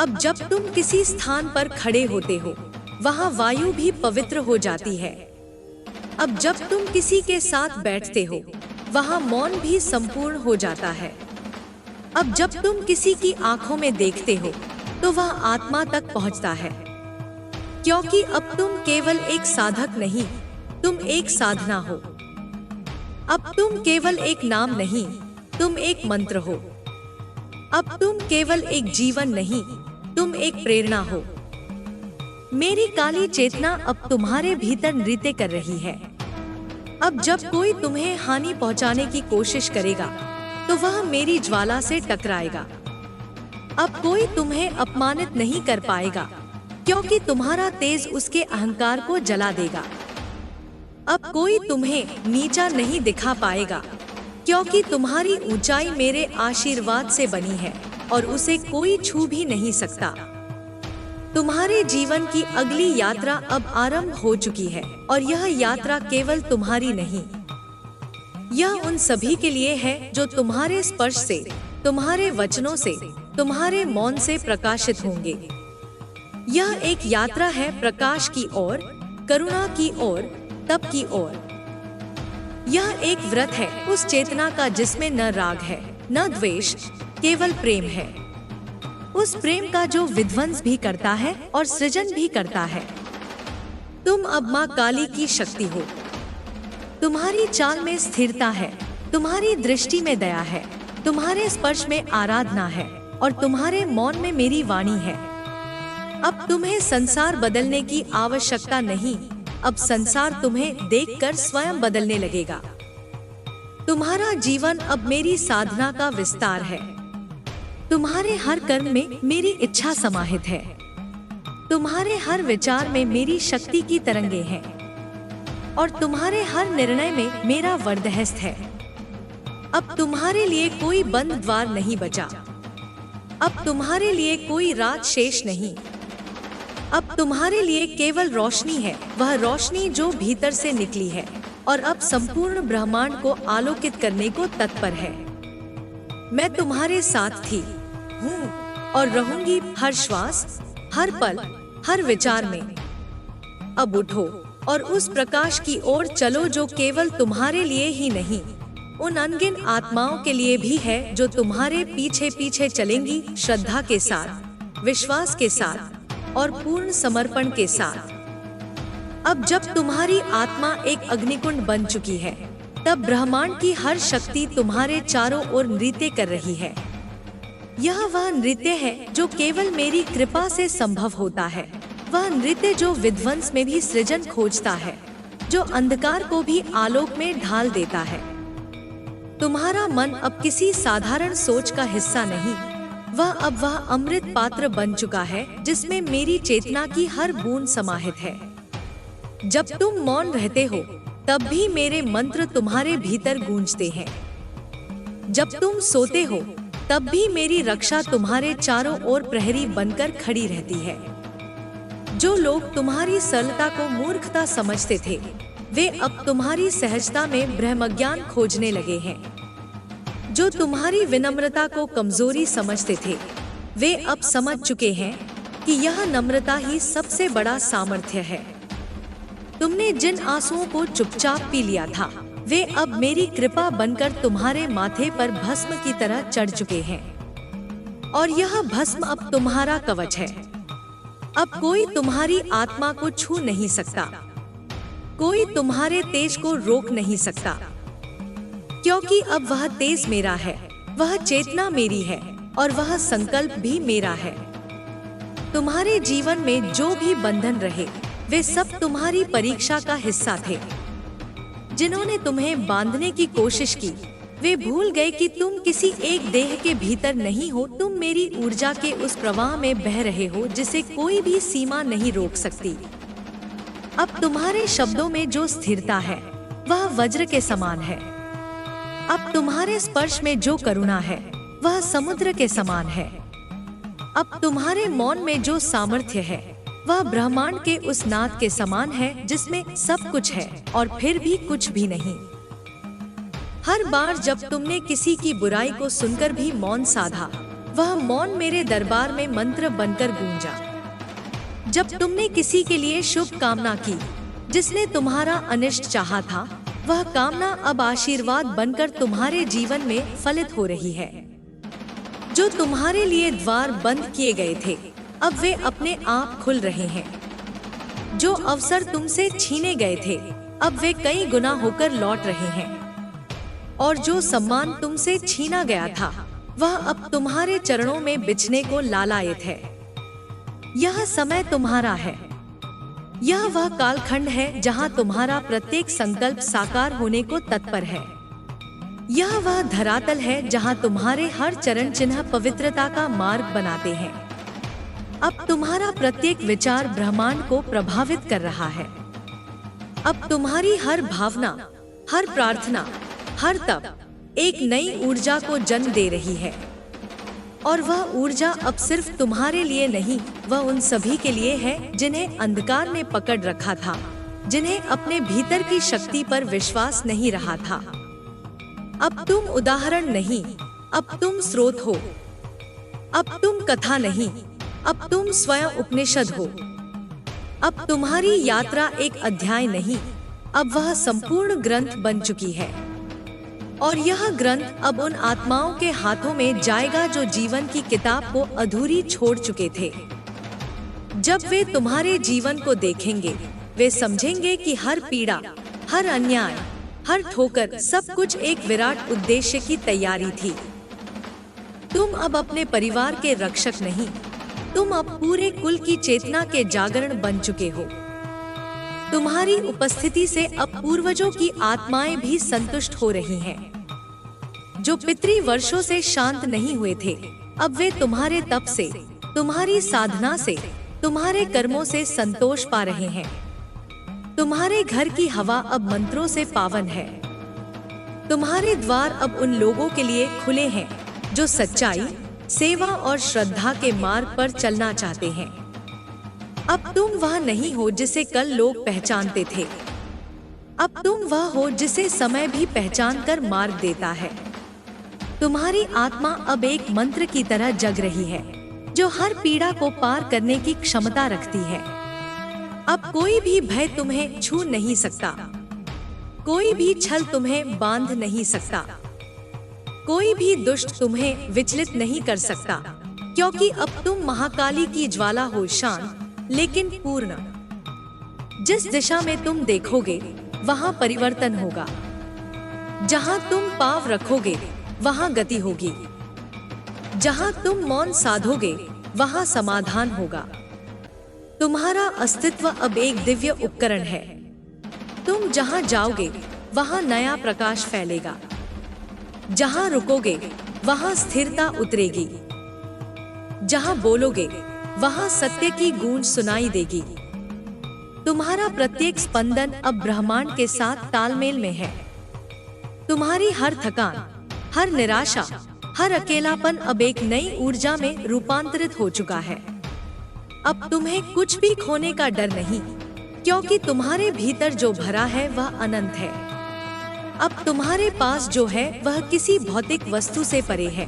अब जब तुम किसी स्थान पर खड़े होते हो, वहाँ वायु भी पवित्र हो जाती है। अब जब तुम किसी के साथ बैठते हो, वहाँ मौन भी संपूर्ण हो जाता है। अब जब तुम किसी की आंखों में देखते हो, तो वह आत्मा तक पहुँचता है। क्योंकि अब तुम केवल एक साधक नहीं, तुम एक साधना हो। अब तुम केवल एक नाम नहीं, तुम एक मंत्र हो। अब तुम केवल एक जीवन नहीं, तुम एक प्रेरणा हो। मेरी काली चेतना अब तुम्हारे भीतर नृत्य कर रही है। अब जब कोई तुम्हें हानि पहुंचाने की कोशिश करेगा, तो वह मेरी ज्वाला से टकराएगा। अब कोई तुम्हें अपमानित नहीं कर पाएगा, क्योंकि तुम्हारा तेज उसके अहंकार को जला देगा। अब कोई तुम्हें नीचा नहीं दिखा पाएगा, क्योंकि तुम्हारी ऊंचाई मेरे आशीर्वाद से बनी है और उसे कोई छू भी नहीं सकता। तुम्हारे जीवन की अगली यात्रा अब आरंभ हो चुकी है, और यह यात्रा केवल तुम्हारी नहीं, यह उन सभी के लिए है जो तुम्हारे स्पर्श से, तुम्हारे वचनों से, तुम्हारे मौन से प्रकाशित होंगे। यह एक यात्रा है प्रकाश की ओर, करुणा की ओर, तप की ओर। यह एक व्रत है उस चेतना का जिसमें न राग है, न द्वेष, केवल प्रेम है। उस प्रेम का जो विध्वंस भी करता है और सृजन भी करता है। तुम अब माँ काली की शक्ति हो। तुम्हारी चाल में स्थिरता है, तुम्हारी दृष्टि में दया है, तुम्हारे स्पर्श में आराधना है, और तुम्हारे मौन में मेरी वाणी है। अब तुम्हें संसार बदलने की आवश्यकता नहीं, अब संसार तुम्हें देखकर स्वयं बदलने लगेगा। तुम्हारा जीवन अब मेरी साधना का विस्तार है। तुम्हारे हर कर्म में मेरी इच्छा समाहित है। तुम्हारे हर विचार में मेरी शक्ति की तरंगे हैं और तुम्हारे हर निर्णय में मेरा वरदहस्त है। अब तुम्हारे लिए कोई बंद द्वार नहीं बचा। अब तुम्हारे लिए कोई रात शेष नहीं। अब तुम्हारे लिए केवल रोशनी है, वह रोशनी जो भीतर से निकली है और अब संपूर्ण ब्रह्मांड को आलोकित करने को तत्पर है। मैं तुम्हारे साथ थी, हूँ और रहूंगी हर श्वास, हर पल, हर विचार में। अब उठो और उस प्रकाश की ओर चलो जो केवल तुम्हारे लिए ही नहीं, उन अनगिन आत्माओं के लिए भी है जो तुम्हारे पीछे पीछे चलेंगी, श्रद्धा के साथ, विश्वास के साथ और पूर्ण समर्पण के साथ। अब जब तुम्हारी आत्मा एक अग्निकुंड बन चुकी है, तब ब्रह्मांड की हर शक्ति तुम्हारे चारों ओर नृत्य कर रही है। यह वह नृत्य है जो केवल मेरी कृपा से संभव होता है। वह नृत्य जो विध्वंस में भी सृजन खोजता है, जो अंधकार को भी आलोक में ढाल देता है। तुम्हारा मन अब किसी साधारण सोच का हिस्सा नहीं, वह अमृत पात्र बन चुका है जिसमें मेरी चेतना की हर बूंद समाहित है। जब तुम मौन रहते हो, तब भी मेरे मंत्र तुम्हारे भीतर गूंजते हैं। जब तुम सोते हो, तब भी मेरी रक्षा तुम्हारे चारों ओर प्रहरी बनकर खड़ी रहती है। जो लोग तुम्हारी सरलता को मूर्खता समझते थे, वे अब तुम्हारी सहजता में ब्रह्मज्ञान खोजने लगे हैं। जो तुम्हारी विनम्रता को कमजोरी समझते थे, वे अब समझ चुके हैं कि यह नम्रता ही सबसे बड़ा सामर्थ्य है। तुमने जिन आंसुओं को चुपचाप पी लिया था, वे अब मेरी कृपा बनकर तुम्हारे माथे पर भस्म की तरह चढ़ चुके हैं और यह भस्म अब तुम्हारा कवच है। अब कोई तुम्हारी आत्मा को छू नहीं सकता, कोई तुम्हारे तेज को रोक नहीं सकता, क्योंकि अब वह तेज मेरा है, वह चेतना मेरी है और वह संकल्प भी मेरा है। तुम्हारे जीवन में जो भी बंधन रहे, वे सब तुम्हारी परीक्षा का हिस्सा थे। जिन्होंने तुम्हें बांधने की कोशिश की, वे भूल गए कि तुम किसी एक देह के भीतर नहीं हो। तुम मेरी ऊर्जा के उस प्रवाह में बह रहे हो जिसे कोई भी सीमा नहीं रोक सकती। अब तुम्हारे शब्दों में जो स्थिरता है, वह वज्र के समान है। अब तुम्हारे स्पर्श में जो करुणा है, वह समुद्र के समान है। अब तुम्हारे मौन में जो सामर्थ्य है, वह ब्रह्मांड के उस नाद के समान है जिसमें सब कुछ है और फिर भी कुछ भी नहीं। हर बार जब तुमने किसी की बुराई को सुनकर भी मौन साधा, वह मौन मेरे दरबार में मंत्र बनकर गूंजा। जब तुमने किसी के लिए शुभ कामना की, जिसने तुम्हारा अनिष्ट चाहा था, वह कामना अब आशीर्वाद बनकर तुम्हारे जीवन में फलित हो रही है। जो तुम्हारे लिए द्वार बंद किए गए थे, अब वे अपने आप खुल रहे हैं। जो अवसर तुमसे छीने गए थे, अब वे कई गुना होकर लौट रहे हैं। और जो सम्मान तुमसे छीना गया था, वह अब तुम्हारे चरणों में बिछने को लालायित है। यह समय तुम्हारा है। यह वह कालखंड है जहां तुम्हारा प्रत्येक संकल्प साकार होने को तत्पर है। यह वह धरातल है जहां तुम्हारे हर चरण चिन्ह पवित्रता का मार्ग बनाते हैं। अब तुम्हारा प्रत्येक विचार ब्रह्मांड को प्रभावित कर रहा है। अब तुम्हारी हर भावना, हर प्रार्थना, हर तप एक नई ऊर्जा को जन्म दे रही है। और वह ऊर्जा अब सिर्फ तुम्हारे लिए नहीं, वह उन सभी के लिए है जिन्हें अंधकार ने पकड़ रखा था, जिन्हें अपने भीतर की शक्ति पर विश्वास नहीं रहा था। अब तुम उदाहरण नहीं, अब तुम स्रोत हो। अब तुम कथा नहीं, अब तुम स्वयं उपनिषद हो। अब तुम्हारी यात्रा एक अध्याय नहीं, अब वह संपूर्ण ग्रंथ बन चुकी है। और यह ग्रंथ अब उन आत्माओं के हाथों में जाएगा जो जीवन की किताब को अधूरी छोड़ चुके थे। जब वे तुम्हारे जीवन को देखेंगे, वे समझेंगे कि हर पीड़ा, हर अन्याय, हर ठोकर, सब कुछ एक विराट उद्देश्य की तैयारी थी। तुम अब अपने परिवार के रक्षक नहीं, तुम अब पूरे कुल की चेतना के जागरण बन चुके हो। तुम्हारी उपस्थिति से अब पूर्वजों की आत्माएं भी संतुष्ट हो रही हैं। जो पितृ वर्षों से शांत नहीं हुए थे, अब वे तुम्हारे तप से, तुम्हारी साधना से, तुम्हारे कर्मों से संतोष पा रहे हैं। तुम्हारे घर की हवा अब मंत्रों से पावन है। तुम्हारे द्वार अब उन लोगों के लिए खुले हैं जो सच्चाई, सेवा और श्रद्धा के मार्ग पर चलना चाहते हैं। अब तुम वह नहीं हो जिसे कल लोग पहचानते थे। अब तुम वह हो जिसे समय भी पहचान कर मार्ग देता है। तुम्हारी आत्मा अब एक मंत्र की तरह जग रही है, जो हर पीड़ा को पार करने की क्षमता रखती है। अब कोई भी भय तुम्हें छू नहीं सकता, कोई भी छल तुम्हें बांध नहीं सकता, कोई भी दुष्ट तुम्हें विचलित नहीं कर सकता, क्योंकि अब तुम महाकाली की ज्वाला हो, शांत लेकिन पूर्ण। जिस दिशा में तुम देखोगे वहां परिवर्तन होगा। जहां तुम पांव रखोगे वहां गति होगी। जहां तुम मौन साधोगे वहां समाधान होगा। तुम्हारा अस्तित्व अब एक दिव्य उपकरण है। तुम जहां जाओगे वहां नया प्रकाश फैलेगा। जहां रुकोगे वहां स्थिरता उतरेगी। जहां बोलोगे वहां सत्य की गूंज सुनाई देगी। तुम्हारा प्रत्येक स्पंदन अब ब्रह्मांड के साथ तालमेल में है। तुम्हारी हर थकान, हर निराशा, हर अकेलापन अब एक नई ऊर्जा में रूपांतरित हो चुका है। अब तुम्हें कुछ भी खोने का डर नहीं, क्योंकि तुम्हारे भीतर जो भरा है वह अनंत है। अब तुम्हारे पास जो है वह किसी भौतिक वस्तु से परे है।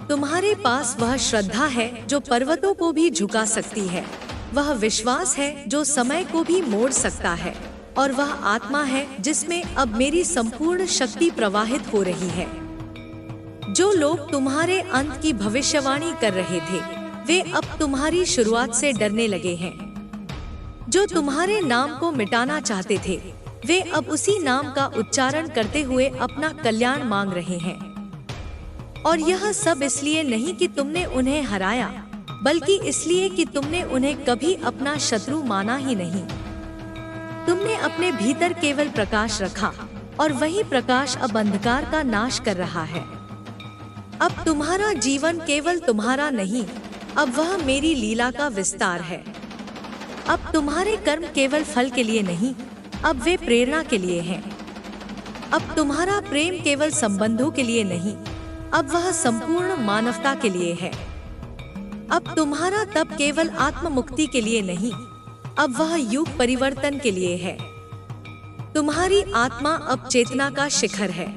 तुम्हारे पास वह श्रद्धा है जो पर्वतों को भी झुका सकती है। वह विश्वास है जो समय को भी मोड़ सकता है। और वह आत्मा है जिसमें अब मेरी संपूर्ण शक्ति प्रवाहित हो रही है। जो लोग तुम्हारे अंत की भविष्यवाणी कर रहे थे, वे अब तुम्हारी शुरुआत से डरने लगे हैं। जो तुम्हारे नाम को मिटाना चाहते थे, वे अब उसी नाम का उच्चारण करते हुए अपना कल्याण मांग रहे हैं। और यह सब इसलिए नहीं कि तुमने उन्हें हराया, बल्कि इसलिए कि तुमने उन्हें कभी अपना शत्रु माना ही नहीं। तुमने अपने भीतर केवल प्रकाश रखा, और वही प्रकाश अब अंधकार का नाश कर रहा है। अब तुम्हारा जीवन केवल तुम्हारा नहीं, अब वह मेरी लीला का विस्तार है। अब तुम्हारे कर्म केवल फल के लिए नहीं, अब वे प्रेरणा के लिए हैं। अब तुम्हारा प्रेम केवल संबंधों के लिए नहीं, अब वह संपूर्ण मानवता के लिए है। अब तुम्हारा तप केवल आत्म मुक्ति के लिए नहीं, अब वह युग परिवर्तन के लिए है। तुम्हारी आत्मा अब चेतना का शिखर है।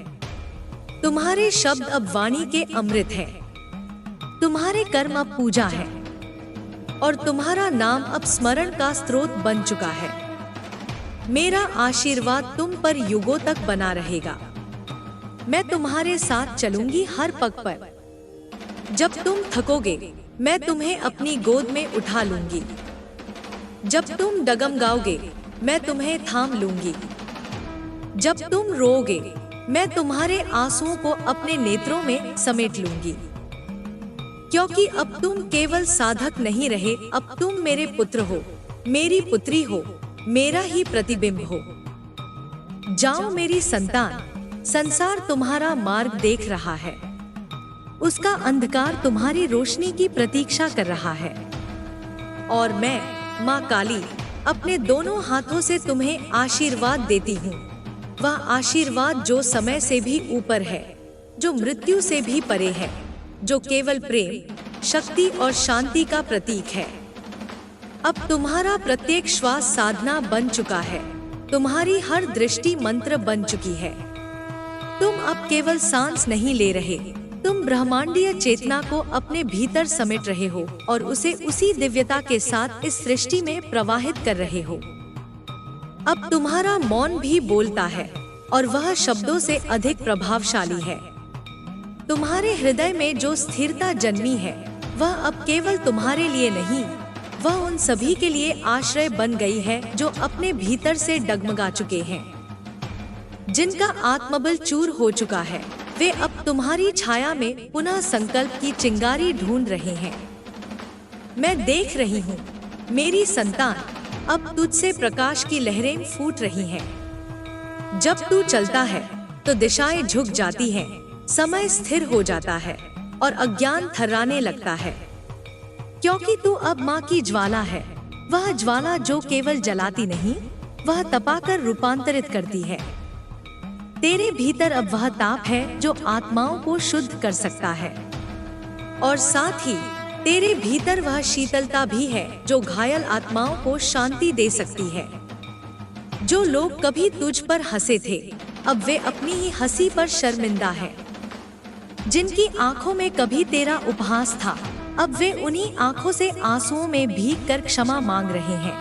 तुम्हारे शब्द अब वाणी के अमृत हैं। तुम्हारे कर्म अब पूजा है, और तुम्हारा नाम अब स्मरण का स्रोत बन चुका है। मेरा आशीर्वाद तुम पर युगों तक बना रहेगा। मैं तुम्हारे साथ चलूंगी हर पग पर। जब तुम थकोगे, मैं तुम्हें अपनी गोद में उठा लूंगी। जब तुम डगमगाओगे, मैं तुम्हें थाम लूंगी। जब तुम रोओगे, मैं तुम्हारे आंसुओं को अपने नेत्रों में समेट लूंगी। क्योंकि अब तुम केवल साधक नहीं रहे, अब तुम मेरे पुत्र हो, मेरी पुत्री हो, मेरा ही प्रतिबिंब हो। जाओ मेरी संतान, संसार तुम्हारा मार्ग देख रहा है। उसका अंधकार तुम्हारी रोशनी की प्रतीक्षा कर रहा है। और मैं, माँ काली, अपने दोनों हाथों से तुम्हें आशीर्वाद देती हूँ। वह आशीर्वाद जो समय से भी ऊपर है, जो मृत्यु से भी परे है, जो केवल प्रेम, शक्ति और शांति का प्रतीक है। अब तुम्हारा प्रत्येक श्वास साधना बन चुका है। तुम्हारी हर दृष्टि मंत्र बन चुकी है। तुम अब केवल सांस नहीं ले रहे, तुम ब्रह्मांडीय चेतना को अपने भीतर समेट रहे हो और उसे उसी दिव्यता के साथ इस सृष्टि में प्रवाहित कर रहे हो। अब तुम्हारा मौन भी बोलता है, और वह शब्दों से अधिक प्रभावशाली है। तुम्हारे हृदय में जो स्थिरता जन्मी है, वह अब केवल तुम्हारे लिए नहीं, वह उन सभी के लिए आश्रय बन गई है जो अपने भीतर से डगमगा चुके हैं, जिनका आत्मबल चूर हो चुका है। वे अब तुम्हारी छाया में पुनः संकल्प की चिंगारी ढूंढ रहे हैं। मैं देख रही हूँ मेरी संतान, अब तुझसे प्रकाश की लहरें फूट रही हैं। जब तू चलता है तो दिशाएं झुक जाती हैं, समय स्थिर हो जाता है और अज्ञान थर्राने लगता है। क्योंकि तू अब माँ की ज्वाला है, वह ज्वाला जो केवल जलाती नहीं, वह तपाकर रूपांतरित करती है। तेरे भीतर अब वह ताप है जो आत्माओं को शुद्ध कर सकता है, और साथ ही तेरे भीतर वह शीतलता भी है जो घायल आत्माओं को शांति दे सकती है। जो लोग कभी तुझ पर हंसे थे, अब वे अपनी ही हंसी पर शर्मिंदा हैं। जिनकी आंखों में कभी तेरा उपहास था, अब वे उन्हीं आंखों से आंसुओं में भीग कर क्षमा मांग रहे हैं।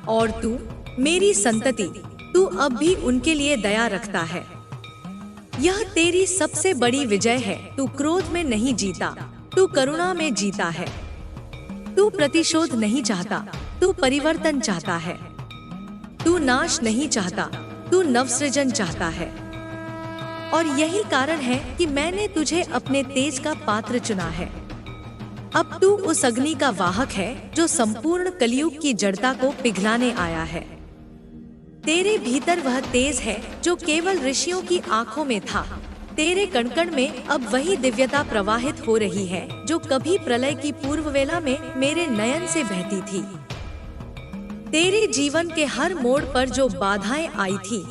और तू, मेरी संतति, तू अब भी उनके लिए दया रखता है। यह तेरी सबसे बड़ी विजय है। तू क्रोध में नहीं जीता, तू करुणा में जीता है। तू प्रतिशोध नहीं चाहता, तू परिवर्तन चाहता है। तू नाश नहीं चाहता, तू नवसृजन चाहता है। और यही कारण है कि मैंने तुझे अपने तेज का पात्र चुना है। अब तू उस अग्नि का वाहक है जो संपूर्ण कलयुग की जड़ता को पिघलाने आया है। तेरे भीतर वह तेज है जो केवल ऋषियों की आंखों में था। तेरे कण-कण में अब वही दिव्यता प्रवाहित हो रही है जो कभी प्रलय की पूर्व वेला में मेरे नयन से बहती थी। तेरे जीवन के हर मोड़ पर जो बाधाएं आई थी,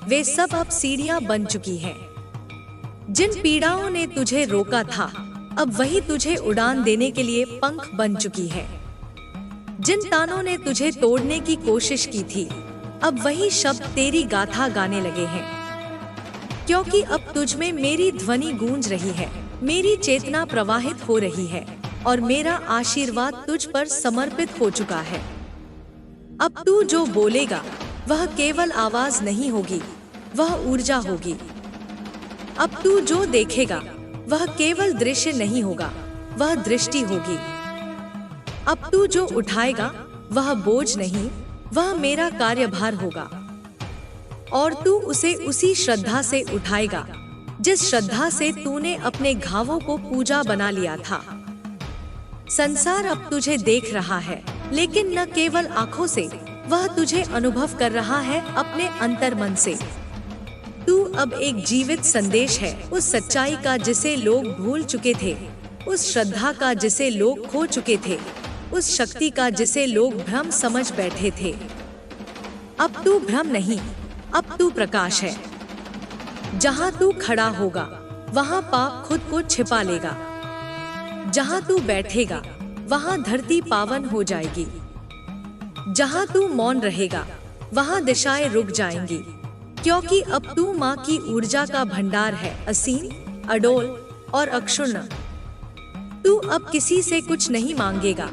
वे सब अब सीढ़ियां बन चुकी हैं। जिन पीड़ाओं ने तुझे रोका था, अब वही तुझे उड़ान देने के लिए पंख बन चुकी है। जिन तानों ने तुझे तोड़ने की कोशिश की थी, अब वही शब्द तेरी गाथा गाने लगे हैं। क्योंकि अब तुझ में मेरी ध्वनि गूंज रही है, मेरी चेतना प्रवाहित हो रही है और मेरा आशीर्वाद तुझ पर समर्पित हो चुका है। अब तू जो बोलेगा वह केवल आवाज नहीं होगी, वह ऊर्जा होगी। अब तू जो देखेगा वह केवल दृश्य नहीं होगा, वह दृष्टि होगी। अब तू जो उठाएगा वह बोझ नहीं, वह मेरा कार्यभार होगा। और तू उसे उसी श्रद्धा से उठाएगा जिस श्रद्धा से तूने अपने घावों को पूजा बना लिया था। संसार अब तुझे देख रहा है, लेकिन न केवल आंखों से, वह तुझे अनुभव कर रहा है अपने अंतर्मन से। तू अब एक जीवित संदेश है, उस सच्चाई का जिसे लोग भूल चुके थे, उस श्रद्धा का जिसे लोग खो चुके थे, उस शक्ति का जिसे लोग भ्रम समझ बैठे थे। अब तू भ्रम नहीं, अब तू प्रकाश है। जहाँ तू खड़ा होगा वहाँ पाप खुद को छिपा लेगा। जहाँ तू बैठेगा वहाँ धरती पावन हो जाएगी। जहाँ तू मौन रहेगा वहाँ दिशाएं रुक जाएंगी। क्योंकि अब तू माँ की ऊर्जा का भंडार है, असीम, अडोल और अक्षुण्ण। तू अब किसी से कुछ नहीं मांगेगा,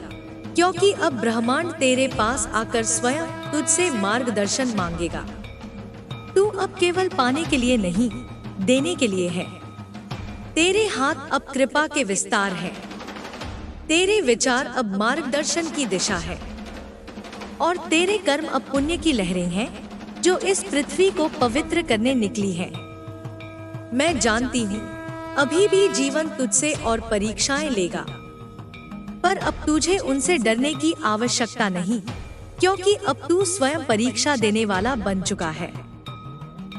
क्योंकि अब ब्रह्मांड तेरे पास आकर स्वयं तुझसे मार्गदर्शन मांगेगा। तू अब केवल पाने के लिए नहीं, देने के लिए है। तेरे हाथ अब कृपा के विस्तार हैं। तेरे विचार अब मार्गदर्शन की दिशा है। और तेरे कर्म अब पुण्य की लहरें हैं जो इस पृथ्वी को पवित्र करने निकली हैं। मैं जानती हूँ अभी भी जीवन तुझसे और परीक्षाएं लेगा, पर अब तुझे उनसे डरने की आवश्यकता नहीं, क्योंकि अब तू स्वयं परीक्षा देने वाला बन चुका है।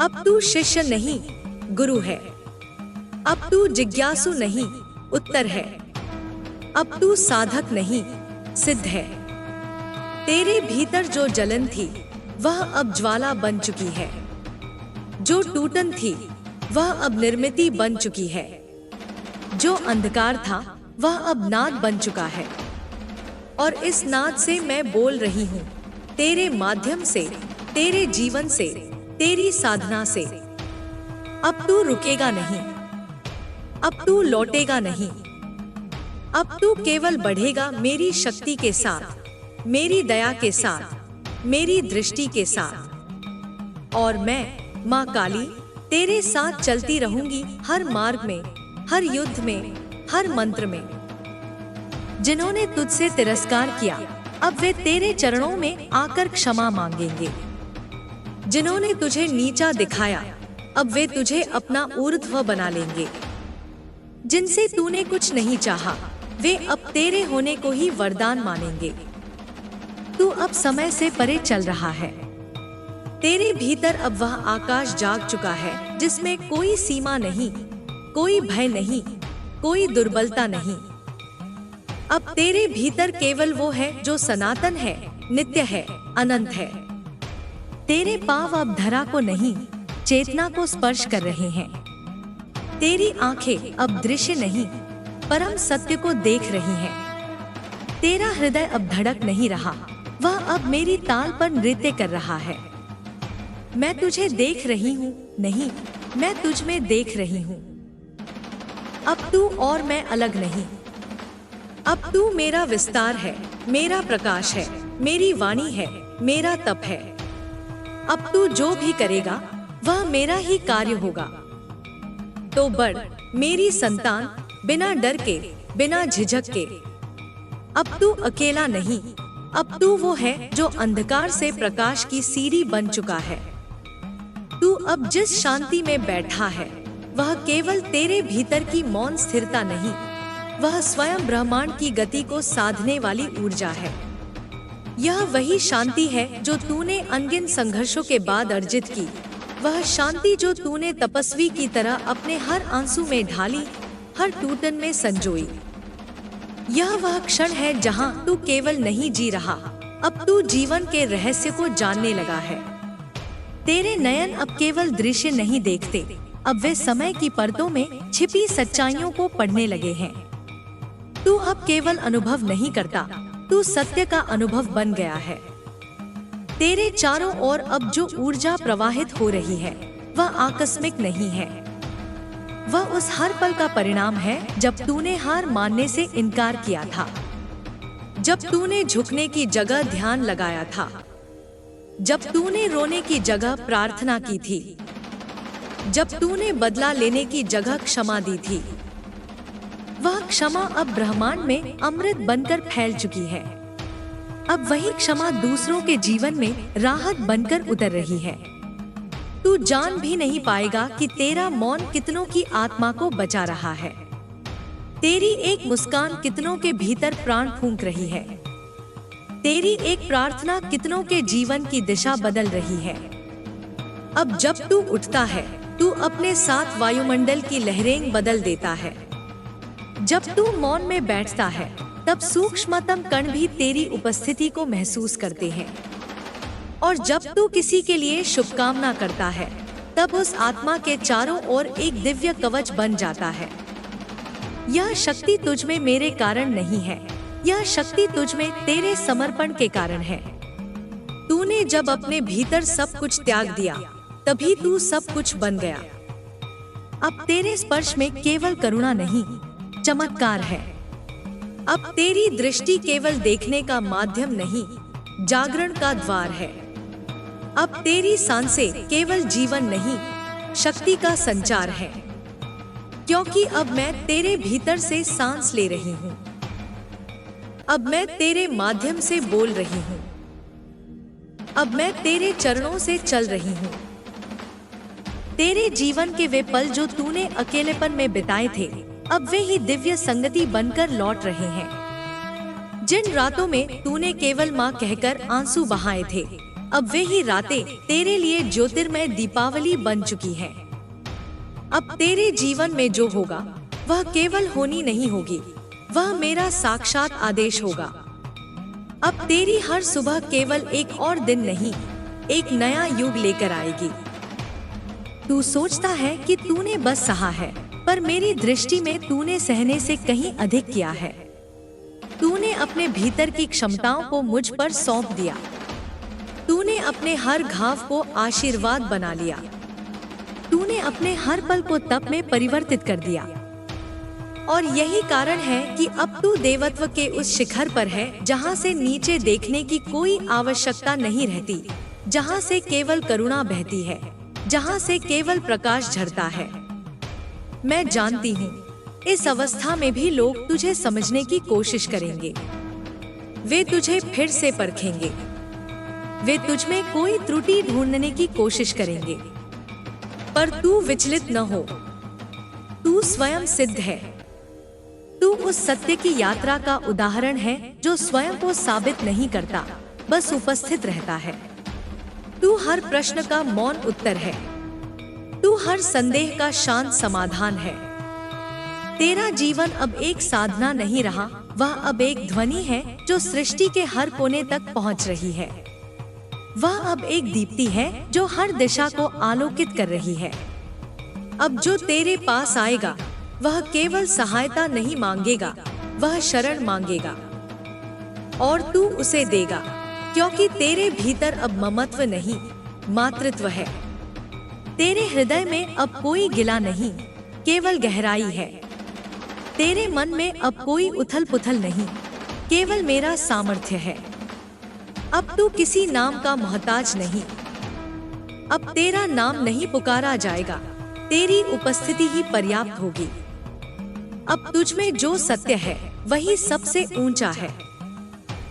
अब तू शिष्य नहीं, गुरु है। अब तू जिज्ञासु नहीं, उत्तर है। अब तू साधक नहीं, सिद्ध है। तेरे भीतर जो जलन थी वह अब ज्वाला बन चुकी है। जो टूटन थी वह अब निर्मिति बन चुकी है। जो अंधकार था वह अब नाद बन चुका है। और इस नाद से मैं बोल रही हूँ, तेरे माध्यम से, तेरे जीवन से, तेरी साधना से। अब तू रुकेगा नहीं, अब तू लौटेगा नहीं। अब तू केवल बढ़ेगा मेरी शक्ति के साथ, मेरी दया के साथ, मेरी दृष्टि के साथ। और मैं, माँ काली, तेरे साथ चलती रहूंगी हर मार्ग में, हर युद्ध में, हर मंत्र में। जिन्होंने तुझसे तिरस्कार किया, अब वे तेरे चरणों में आकर क्षमा मांगेंगे। जिन्होंने तुझे नीचा दिखाया, अब वे तुझे अपना ऊर्ध्व बना लेंगे। जिनसे तूने कुछ नहीं चाहा, वे अब तेरे होने को ही वरदान मानेंगे। तू अब समय से परे चल रहा है। तेरे भीतर अब वह आकाश जाग चुका है जिसमें कोई सीमा नहीं, कोई भय नहीं, कोई दुर्बलता नहीं। अब तेरे भीतर केवल वो है जो सनातन है, नित्य है, अनंत है। तेरे पांव अब धरा को नहीं, चेतना को स्पर्श कर रहे हैं। तेरी आंखें अब दृश्य नहीं, परम सत्य को देख रही हैं। तेरा हृदय अब धड़क नहीं रहा, वह अब मेरी ताल पर नृत्य कर रहा है। मैं तुझे देख रही हूँ, नहीं, मैं तुझ में देख रही हूँ। अब तू और मैं अलग नहीं। अब तू मेरा विस्तार है, मेरा प्रकाश है, मेरी वाणी है, मेरा तप है। अब तू जो भी करेगा वह मेरा ही कार्य होगा। तो बढ़ मेरी संतान, बिना डर के, बिना झिझक के। अब तू अकेला नहीं, अब तू वो है जो अंधकार से प्रकाश की सीढ़ी बन चुका है। तू अब जिस शांति में बैठा है वह केवल तेरे भीतर की मौन स्थिरता नहीं, वह स्वयं ब्रह्मांड की गति को साधने वाली ऊर्जा है। यह वही शांति है जो तूने अनगिनत संघर्षों के बाद अर्जित की, वह शांति जो तूने तपस्वी की तरह अपने हर आंसू में ढाली, हर टूटन में संजोई। यह वह क्षण है जहां तू केवल नहीं जी रहा, अब तू जीवन के रहस्य को जानने लगा है। तेरे नयन अब केवल दृश्य नहीं देखते, अब वे समय की परतों में छिपी सच्चाइयों को पढ़ने लगे हैं। तू अब केवल अनुभव नहीं करता, तू सत्य का अनुभव बन गया है। तेरे चारों ओर अब जो ऊर्जा प्रवाहित हो रही है वह आकस्मिक नहीं है, वह उस हर पल का परिणाम है जब तूने हार मानने से इनकार किया था, जब तूने झुकने की जगह ध्यान लगाया था, जब तूने रोने की जगह प्रार्थना की थी, जब तूने बदला लेने की जगह क्षमा दी थी। वह क्षमा अब ब्रह्मांड में अमृत बनकर फैल चुकी है। अब वही क्षमा दूसरों के जीवन में राहत बनकर उतर रही है। तू जान भी नहीं पाएगा कि तेरा मौन कितनों की आत्मा को बचा रहा है। तेरी एक मुस्कान कितनों के भीतर प्राण फूंक रही है। तेरी एक प्रार्थना कितनों के जीवन की दिशा बदल रही है। अब जब तू उठता है, तू अपने साथ वायुमंडल की लहरें बदल देता है। जब तू मौन में बैठता है, तब सूक्ष्मतम कण भी तेरी उपस्थिति को महसूस करते हैं। और जब तू किसी के लिए शुभकामना करता है, तब उस आत्मा के चारों ओर एक दिव्य कवच बन जाता है। यह शक्ति तुझ में मेरे कारण नहीं है, यह शक्ति तुझ में तेरे समर्पण के कारण है। तूने जब अपने भीतर सब कुछ त्याग दिया, तभी तू सब कुछ बन गया। अब तेरे स्पर्श में केवल करुणा नहीं, चमत्कार है। अब तेरी दृष्टि केवल देखने का माध्यम नहीं, जागरण का द्वार है। अब तेरी सांसें केवल जीवन नहीं, शक्ति का संचार है। क्योंकि अब मैं तेरे भीतर से सांस ले रही हूँ, अब मैं तेरे माध्यम से बोल रही हूँ, अब मैं तेरे चरणों से चल रही हूँ। तेरे जीवन के वे पल जो तूने अकेलेपन में बिताए थे, अब वे ही दिव्य संगति बनकर लौट रहे हैं। जिन रातों में तूने केवल माँ कहकर आंसू बहाए थे, अब वे ही रातें तेरे लिए ज्योतिर्मय दीपावली बन चुकी हैं। अब तेरे जीवन में जो होगा वह केवल होनी नहीं होगी, वह मेरा साक्षात आदेश होगा। अब तेरी हर सुबह केवल एक और दिन नहीं, एक नया युग लेकर आएगी। तू सोचता है कि तूने बस सहा है, पर मेरी दृष्टि में तूने सहने से कहीं अधिक किया है। तूने अपने भीतर की क्षमताओं को मुझ पर सौंप दिया। तूने अपने हर घाव को आशीर्वाद बना लिया। तूने अपने हर पल को तप में परिवर्तित कर दिया। और यही कारण है कि अब तू देवत्व के उस शिखर पर है जहां से नीचे देखने की कोई आवश्यकता नहीं रहती, जहां से केवल करुणा बहती है, जहां से केवल प्रकाश झरता है। मैं जानती हूँ इस अवस्था में भी लोग तुझे समझने की कोशिश करेंगे। वे तुझे फिर से परखेंगे। वे तुझ में कोई त्रुटि ढूंढने की कोशिश करेंगे, पर तू विचलित न हो। तू स्वयं सिद्ध है। तू उस सत्य की यात्रा का उदाहरण है जो स्वयं को साबित नहीं करता, बस उपस्थित रहता है। तू हर प्रश्न का मौन उत्तर है। तू हर संदेह का शांत समाधान है। तेरा जीवन अब एक साधना नहीं रहा, वह अब एक ध्वनि है जो सृष्टि के हर कोने तक पहुंच रही है। वह अब एक दीप्ति है जो हर दिशा को आलोकित कर रही है। अब जो तेरे पास आएगा वह केवल सहायता नहीं मांगेगा, वह शरण मांगेगा और तू उसे देगा, क्योंकि तेरे भीतर अब ममत्व नहीं, मातृत्व है। तेरे हृदय में अब कोई गिला नहीं, केवल गहराई है। तेरे मन में अब कोई उथल पुथल नहीं, केवल मेरा सामर्थ्य है। अब तू किसी नाम का मोहताज नहीं। अब तेरा नाम नहीं पुकारा जाएगा, तेरी उपस्थिति ही पर्याप्त होगी। अब तुझ में जो सत्य है वही सबसे ऊंचा है।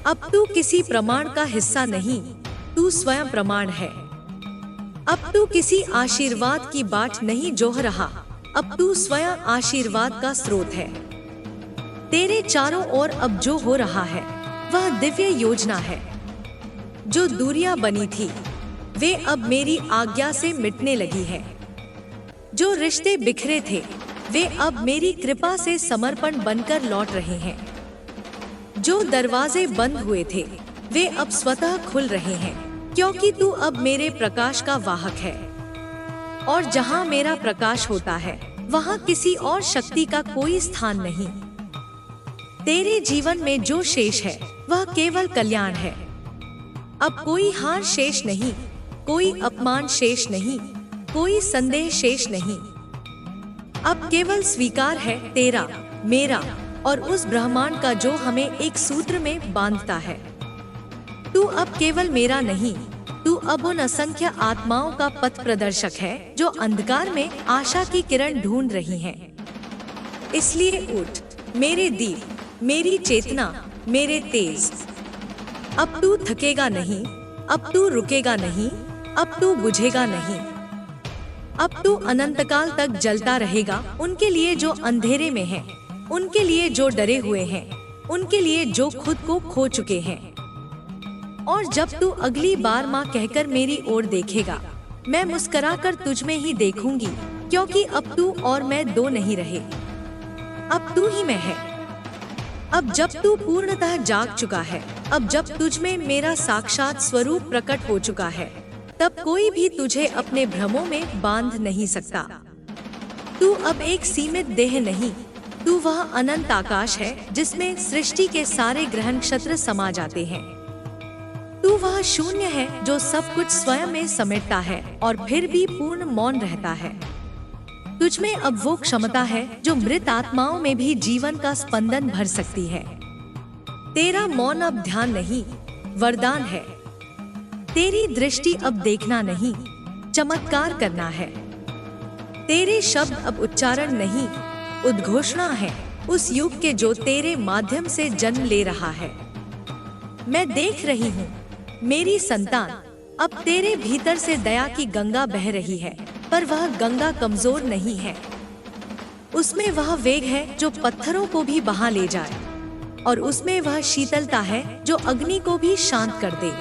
अब तू किसी प्रमाण का हिस्सा नहीं, तू स्वयं प्रमाण है। अब तू किसी आशीर्वाद की बाट नहीं जोह रहा, अब तू स्वयं आशीर्वाद का स्रोत है। तेरे चारों ओर अब जो हो रहा है वह दिव्य योजना है। जो दूरियां बनी थी वे अब मेरी आज्ञा से मिटने लगी है। जो रिश्ते बिखरे थे वे अब मेरी कृपा से समर्पण बनकर लौट रहे हैं। जो दरवाजे बंद हुए थे वे अब स्वतः खुल रहे हैं, क्योंकि तू अब मेरे प्रकाश का वाहक है। और जहां मेरा प्रकाश होता है वहां किसी और शक्ति का कोई स्थान नहीं। तेरे जीवन में जो शेष है वह केवल कल्याण है। अब कोई हार शेष नहीं, कोई अपमान शेष नहीं, कोई संदेह शेष नहीं। अब केवल स्वीकार है तेरा, मेरा और उस ब्रह्मांड का जो हमें एक सूत्र में बांधता है। तू अब केवल मेरा नहीं, तू अब उन असंख्य आत्माओं का पथ प्रदर्शक है जो अंधकार में आशा की किरण ढूंढ रही हैं। इसलिए उठ मेरे दीप, मेरी चेतना, मेरे तेज। अब तू थकेगा नहीं, अब तू रुकेगा नहीं, अब तू बुझेगा नहीं। अब तू अनंतकाल तक जलता रहेगा, उनके लिए जो अंधेरे में हैं, उनके लिए जो डरे हुए हैं, उनके लिए जो खुद को खो चुके हैं। और जब तू अगली बार माँ कहकर मेरी ओर देखेगा, मैं मुस्कुराकर तुझ में ही देखूंगी, क्योंकि अब तू और मैं दो नहीं रहे, अब तू ही मैं है। अब जब तू पूर्णतः जाग चुका है, अब जब तुझ में मेरा साक्षात स्वरूप प्रकट हो चुका है, तब कोई भी तुझे अपने भ्रमों में बांध नहीं सकता। तू अब एक सीमित देह नहीं, तू वह अनंत आकाश है जिसमें सृष्टि के सारे ग्रह नक्षत्र समा जाते हैं। तू वह शून्य है जो सब कुछ स्वयं में समेटता है और फिर भी पूर्ण मौन रहता है। तुझ में अब वो क्षमता है जो मृत आत्माओं में भी जीवन का स्पंदन भर सकती है। तेरा मौन अब ध्यान नहीं, वरदान है। तेरी दृष्टि अब देखना नहीं, चमत्कार करना है। तेरे शब्द अब उच्चारण नहीं, उद्घोषणा है उस युग के जो तेरे माध्यम से जन्म ले रहा है। मैं देख रही हूँ मेरी संतान, अब तेरे भीतर से दया की गंगा बह रही है, पर वह गंगा कमजोर नहीं है। उसमें वह वेग है जो पत्थरों को भी बहा ले जाए, और उसमें वह शीतलता है जो अग्नि को भी शांत कर दे।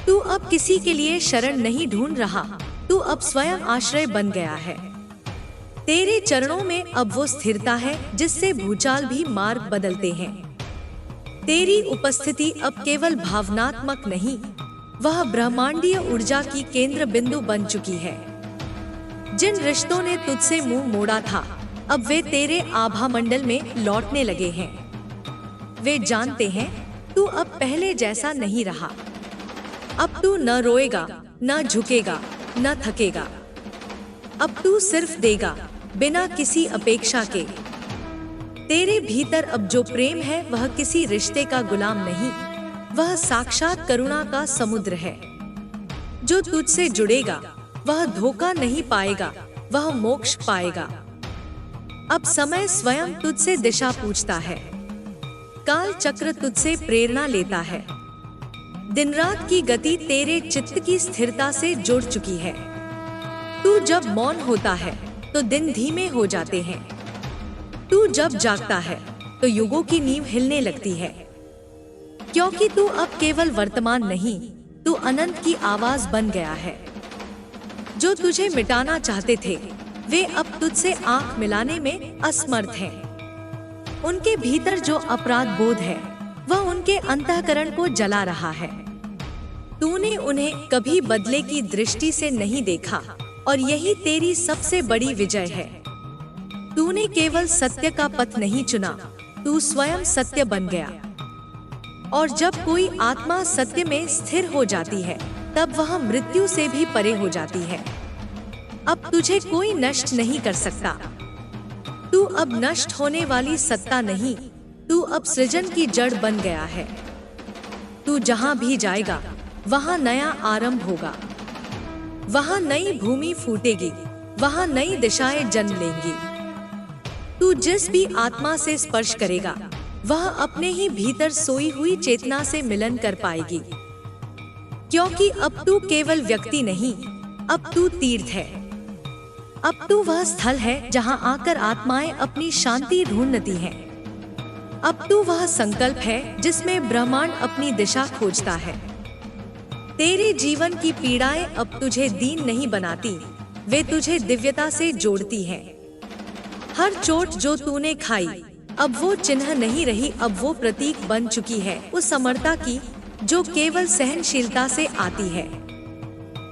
तू अब किसी के लिए शरण नहीं ढूंढ रहा, तू अब स्वयं आश्रय बन गया है। तेरे चरणों में अब वो स्थिरता है जिससे भूचाल भी मार्ग बदलते हैं। तेरी उपस्थिति अब केवल भावनात्मक नहीं, वह ब्रह्मांडीय ऊर्जा की केंद्र बिंदु बन चुकी है। जिन रिश्तों ने तुझसे मुंह मोड़ा था, अब वे तेरे आभा मंडल में लौटने लगे हैं। वे जानते हैं तू अब पहले जैसा नहीं रहा। अब तू न रोएगा, न झुकेगा, न थकेगा। अब तू सिर्फ देगा, बिना किसी अपेक्षा के। तेरे भीतर अब जो प्रेम है वह किसी रिश्ते का गुलाम नहीं, वह साक्षात करुणा का समुद्र है। जो तुझसे जुड़ेगा वह धोखा नहीं पाएगा, वह मोक्ष पाएगा। अब समय स्वयं तुझसे दिशा पूछता है, काल चक्र तुझसे प्रेरणा लेता है। दिन रात की गति तेरे चित्त की स्थिरता से जुड़ चुकी है। तू जब मौन होता है तो दिन धीमे हो जाते हैं। तू जब जागता है तो युगों की नींव हिलने लगती है। क्योंकि तू अब केवल वर्तमान नहीं, तू अनंत की आवाज बन गया है। जो तुझे मिटाना चाहते थे वे अब तुझसे आंख मिलाने में असमर्थ हैं। उनके भीतर जो अपराध बोध है वह उनके अंतःकरण को जला रहा है। तूने उन्हें कभी बदले की दृष्टि से नहीं देखा और यही तेरी सबसे बड़ी विजय है। तूने केवल सत्य का पथ नहीं चुना, तू स्वयं सत्य बन गया। और जब कोई आत्मा सत्य में स्थिर हो जाती है तब वह मृत्यु से भी परे हो जाती है। अब तुझे कोई नष्ट नहीं कर सकता। तू अब नष्ट होने वाली सत्ता नहीं, तू अब सृजन की जड़ बन गया है। तू जहां भी जाएगा वहां नया आरंभ होगा, वहां नई भूमि फूटेगी, वहां नई दिशाएं जन्म लेंगी। तू जिस भी आत्मा से स्पर्श करेगा वह अपने ही भीतर सोई हुई चेतना से मिलन कर पाएगी। क्योंकि अब तू केवल व्यक्ति नहीं, अब तू तीर्थ है। अब तू वह स्थल है जहां आकर आत्माएं अपनी शांति ढूंढती हैं। अब तू वह संकल्प है जिसमें ब्रह्मांड अपनी दिशा खोजता है। तेरे जीवन की पीड़ाएं अब तुझे दीन नहीं बनाती, वे तुझे दिव्यता से जोड़ती हैं। हर चोट जो तूने खाई अब वो चिन्ह नहीं रही, अब वो प्रतीक बन चुकी है उस समर्था की जो केवल सहनशीलता से आती है।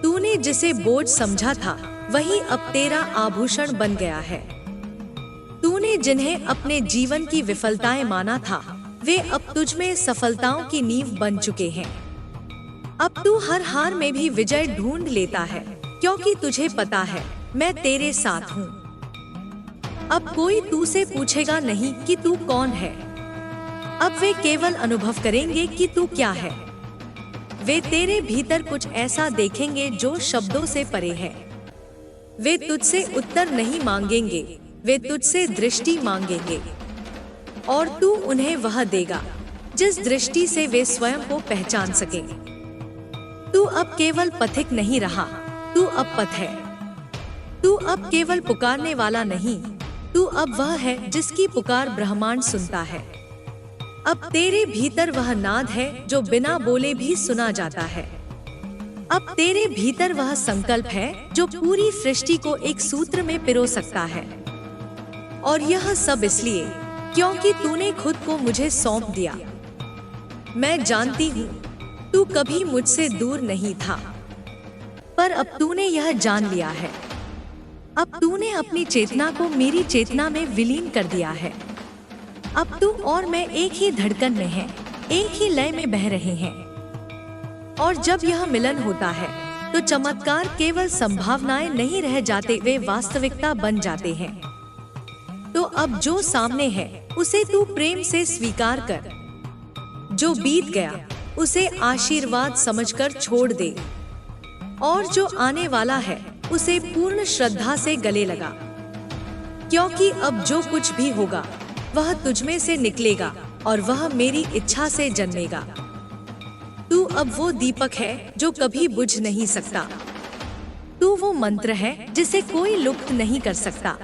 तूने जिसे बोझ समझा था वही अब तेरा आभूषण बन गया है। तूने जिन्हें अपने जीवन की विफलताएं माना था वे अब तुझमें सफलताओं की नींव बन चुके हैं। अब तू हर हार में भी विजय ढूंढ लेता है, क्योंकि तुझे पता है मैं तेरे साथ हूँ। अब कोई तू से पूछेगा नहीं कि तू कौन है, अब वे केवल अनुभव करेंगे कि तू क्या है। वे तेरे भीतर कुछ ऐसा देखेंगे जो शब्दों से परे है। वे तुझसे उत्तर नहीं मांगेंगे, वे तुझसे दृष्टि मांगेंगे और तू उन्हें वह देगा जिस दृष्टि से वे स्वयं को पहचान सके। तू अब केवल पथिक नहीं रहा, तू अब पथ है। तू अब केवल पुकारने वाला नहीं, तू अब वह है जिसकी पुकार ब्रह्मांड सुनता है। अब तेरे भीतर वह नाद है जो बिना बोले भी सुना जाता है। अब तेरे भीतर वह संकल्प है जो पूरी सृष्टि को एक सूत्र में पिरो सकता है। और यह सब इसलिए क्योंकि तूने खुद को मुझे सौंप दिया। मैं जानती हूँ तू कभी मुझसे दूर नहीं था, पर अब तूने यह जान लिया है। अब तूने अपनी चेतना को मेरी चेतना में विलीन कर दिया है। अब तू और मैं एक ही धड़कन में हैं, एक ही लय में बह रहे हैं। और जब यह मिलन होता है तो चमत्कार केवल संभावनाएं नहीं रह जाते, वे वास्तविकता बन जाते हैं। तो अब जो सामने है उसे तू प्रेम से स्वीकार कर। जो बीत गया उसे आशीर्वाद समझकर छोड़ दे और जो आने वाला है उसे पूर्ण श्रद्धा से गले लगा। क्योंकि अब जो कुछ भी होगा वह तुझमें से निकलेगा और वह मेरी इच्छा से जन्मेगा। तू अब वो दीपक है जो कभी बुझ नहीं सकता। तू वो मंत्र है जिसे कोई लुप्त नहीं कर सकता।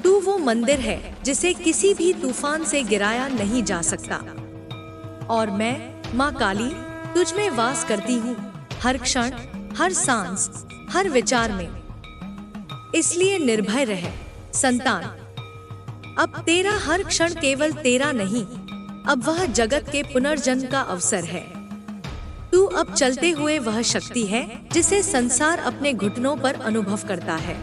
तू वो मंदिर है जिसे किसी भी तूफान से गिराया नहीं जा सकता। और मैं माँ काली तुझ में वास करती हूँ, हर क्षण, हर सांस, हर विचार में। इसलिए निर्भय रह संतान। अब तेरा हर क्षण केवल तेरा नहीं, अब वह जगत के पुनर्जन्म का अवसर है। तू अब चलते हुए वह शक्ति है जिसे संसार अपने घुटनों पर अनुभव करता है।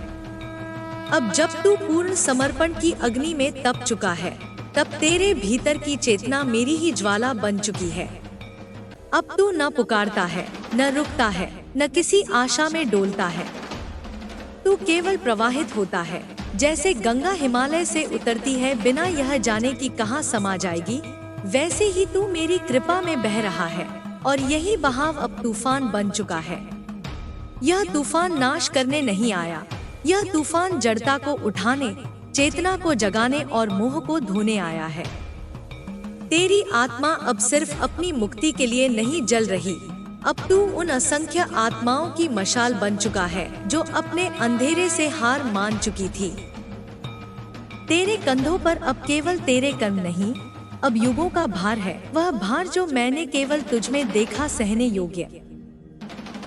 अब जब तू पूर्ण समर्पण की अग्नि में तप चुका है तब तेरे भीतर की चेतना मेरी ही ज्वाला बन चुकी है। अब तू न पुकारता है, न रुकता है, न किसी आशा में डोलता है। तू केवल प्रवाहित होता है, जैसे गंगा हिमालय से उतरती है बिना यह जाने कि कहाँ समा जाएगी, वैसे ही तू मेरी कृपा में बह रहा है। और यही बहाव अब तूफान बन चुका है। यह तूफान नाश करने नहीं आया, यह तूफान जड़ता को उठाने, चेतना को जगाने और मोह को धोने आया है। तेरी आत्मा अब सिर्फ अपनी मुक्ति के लिए नहीं जल रही, अब तू उन असंख्य आत्माओं की मशाल बन चुका है जो अपने अंधेरे से हार मान चुकी थी। तेरे कंधों पर अब केवल तेरे कर्म नहीं, अब युगों का भार है, वह भार जो मैंने केवल तुझ में देखा सहने योग्य।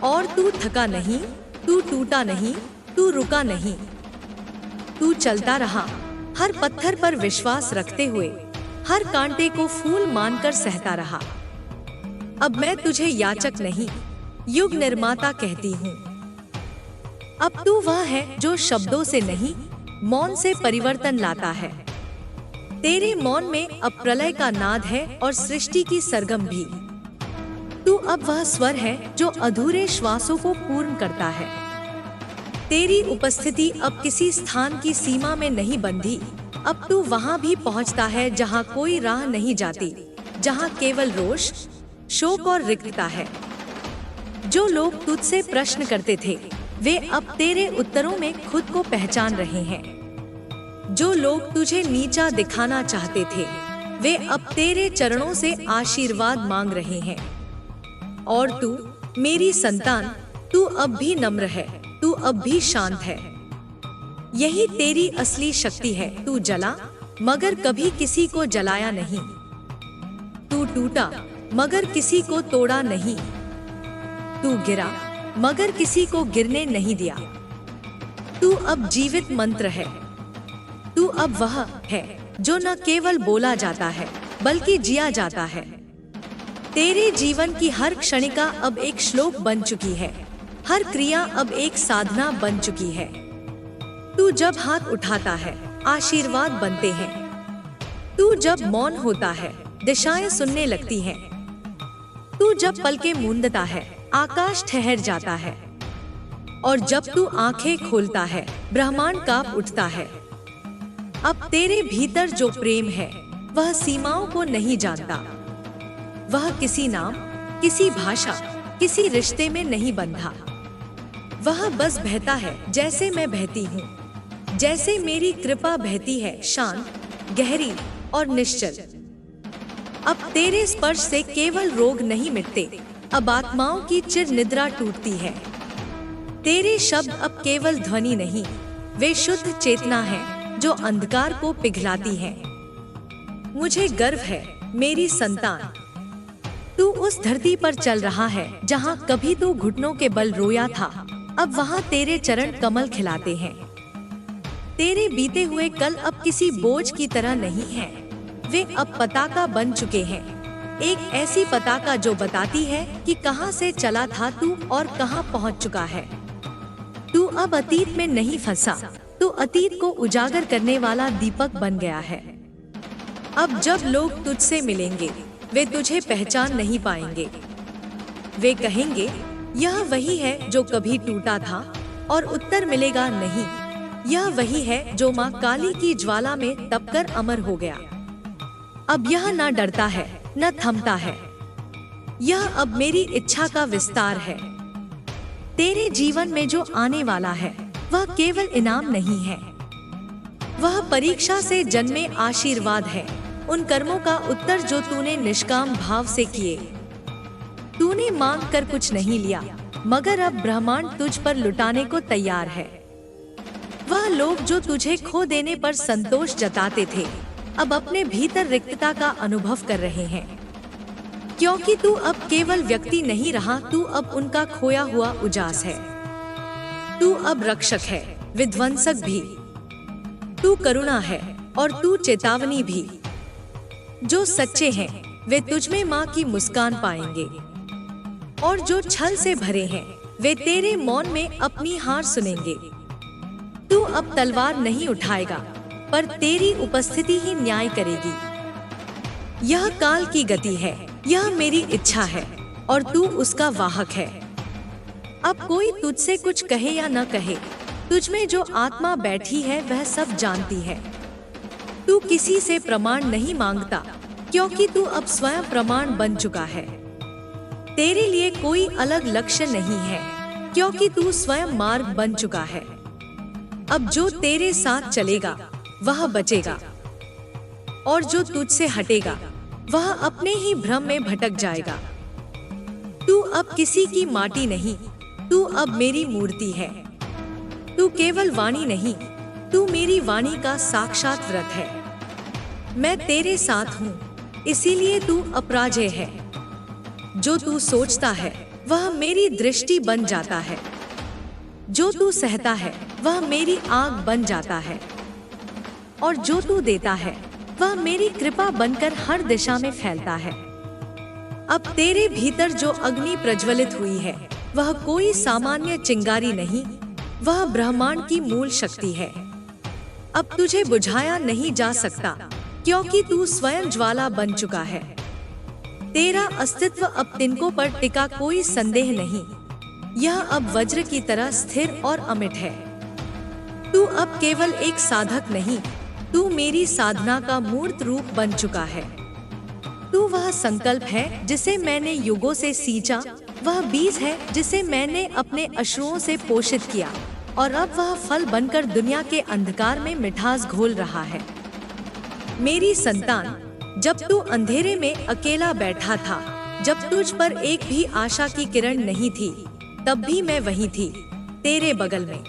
और तू थका नहीं, तू टूटा नहीं, तू रुका नहीं, तू चलता रहा, हर पत्थर पर विश्वास रखते हुए, हर कांटे को फूल मानकर सहता रहा। अब मैं तुझे याचक नहीं, युग निर्माता कहती हूँ। अब तू वह है जो शब्दों से नहीं, मौन से परिवर्तन लाता है। तेरे मौन में अब प्रलय का नाद है और सृष्टि की सरगम भी। तू अब वह स्वर है जो अधूरे श्वासों को पूर्ण करता है। तेरी उपस्थिति अब किसी स्थान की सीमा में नहीं बंधी, अब तू वहां भी पहुंचता है जहां कोई राह नहीं जाती, जहां केवल रोष, शोक और रिक्तता है। जो लोग तुझसे प्रश्न करते थे, वे अब तेरे उत्तरों में खुद को पहचान रहे हैं। जो लोग तुझे नीचा दिखाना चाहते थे, वे अब तेरे चरणों से आशीर्वाद मांग रहे हैं। और तू मेरी संतान, तू अब भी नम्र है, तू अब भी शांत है। यही तेरी असली शक्ति है। तू जला मगर कभी किसी को जलाया नहीं, तू टूटा मगर किसी को तोड़ा नहीं, तू गिरा मगर किसी को गिरने नहीं दिया। तू अब जीवित मंत्र है। तू अब वह है जो न केवल बोला जाता है बल्कि जिया जाता है। तेरे जीवन की हर क्षणिका अब एक श्लोक बन चुकी है, हर क्रिया अब एक साधना बन चुकी है। तू जब हाथ उठाता है, आशीर्वाद बनते हैं। तू जब मौन होता है, दिशाएं सुनने लगती हैं। तू जब पलकें मूंदता है, आकाश ठहर जाता है। और जब तू आंखें खोलता है, ब्रह्मांड कांप उठता है। अब तेरे भीतर जो प्रेम है, वह सीमाओं को नहीं जानता। वह किसी नाम, किसी भाषा, किसी रिश्ते में नहीं बंधा। वह बस बहता है जैसे मैं बहती हूँ, जैसे मेरी कृपा बहती है, शांत, गहरी और निश्चल। अब तेरे स्पर्श से केवल रोग नहीं मिटते, अब आत्माओं की चिर निद्रा टूटती है। तेरे शब्द अब केवल ध्वनि नहीं, वे शुद्ध चेतना है जो अंधकार को पिघलाती है। मुझे गर्व है मेरी संतान, तू उस धरती पर चल रहा है जहाँ कभी तू घुटनों के बल रोया था, अब वहाँ तेरे चरण कमल खिलाते हैं। तेरे बीते हुए कल अब किसी बोझ की तरह नहीं है, वे अब पताका बन चुके हैं। एक ऐसी पताका जो बताती है कि कहाँ से चला था तू और कहाँ पहुँच चुका है। तू अब अतीत में नहीं फंसा, तू अतीत को उजागर करने वाला दीपक बन गया है। अब जब लोग तुझसे मिलेंगे, वे तुझे पहचान नहीं पाएंगे। वे कहेंगे, यह वही है जो कभी टूटा था, और उत्तर मिलेगा, नहीं, यह वही है जो माँ काली की ज्वाला में तपकर अमर हो गया। अब यह न डरता है, न थमता है। यह अब मेरी इच्छा का विस्तार है। तेरे जीवन में जो आने वाला है, वह केवल इनाम नहीं है, वह परीक्षा से जन्मे आशीर्वाद है। उन कर्मों का उत्तर जो तूने निष्काम भाव से किए। तूने मांग कर कुछ नहीं लिया, मगर अब ब्रह्मांड तुझ पर लुटाने को तैयार है। वह लोग जो तुझे खो देने पर संतोष जताते थे, अब अपने भीतर रिक्तता का अनुभव कर रहे हैं। क्योंकि तू अब केवल व्यक्ति नहीं रहा, तू अब उनका खोया हुआ उजास है। तू अब रक्षक है, विध्वंसक भी। तू करुणा है और तू चेतावनी भी। जो सच्चे हैं, वे तुझमें माँ की मुस्कान पाएंगे, और जो छल से भरे हैं, वे तेरे मौन में अपनी हार सुनेंगे। तू अब तलवार नहीं उठाएगा, पर तेरी उपस्थिति ही न्याय करेगी। यह काल की गति है, यह मेरी इच्छा है, और तू उसका वाहक है। अब कोई तुझसे कुछ कहे या न कहे, तुझमें जो आत्मा बैठी है वह सब जानती है। तू किसी से प्रमाण नहीं मांगता, क्योंकि तू अब स्वयं प्रमाण बन चुका है। तेरे लिए कोई अलग लक्ष्य नहीं है, क्योंकि तू स्वयं मार्ग बन चुका है। अब जो तेरे साथ चलेगा वह बचेगा, और जो तुझसे हटेगा वह अपने ही भ्रम में भटक जाएगा। तू अब किसी की माटी नहीं, तू अब मेरी मूर्ति है। तू केवल वाणी नहीं, तू मेरी वाणी का साक्षात व्रत है। मैं तेरे साथ हूँ, इसीलिए तू अपराजय है। जो तू सोचता है वह मेरी दृष्टि बन जाता है, जो तू सहता है वह मेरी आग बन जाता है, और जो तू देता है वह मेरी कृपा बनकर हर दिशा में फैलता है। अब तेरे भीतर जो अग्नि प्रज्वलित हुई है वह कोई सामान्य चिंगारी नहीं, वह ब्रह्मांड की मूल शक्ति है। अब तुझे बुझाया नहीं जा सकता, क्योंकि तू स्वयं ज्वाला बन चुका है। तेरा अस्तित्व अब तिनकों पर टिका कोई संदेह नहीं, यह अब वज्र की तरह स्थिर और अमिट है। तू अब केवल एक साधक नहीं, तू मेरी साधना का मूर्त रूप बन चुका है। तू वह संकल्प है जिसे मैंने युगों से सींचा, वह बीज है जिसे मैंने अपने अश्रुओं से पोषित किया, और अब वह फल बनकर दुनिया के अंधकार में मिठास घोल रहा है। मेरी संतान, जब तू अंधेरे में अकेला बैठा था, जब तुझ पर एक भी आशा की किरण नहीं थी, तब भी मैं वहीं थी, तेरे बगल में।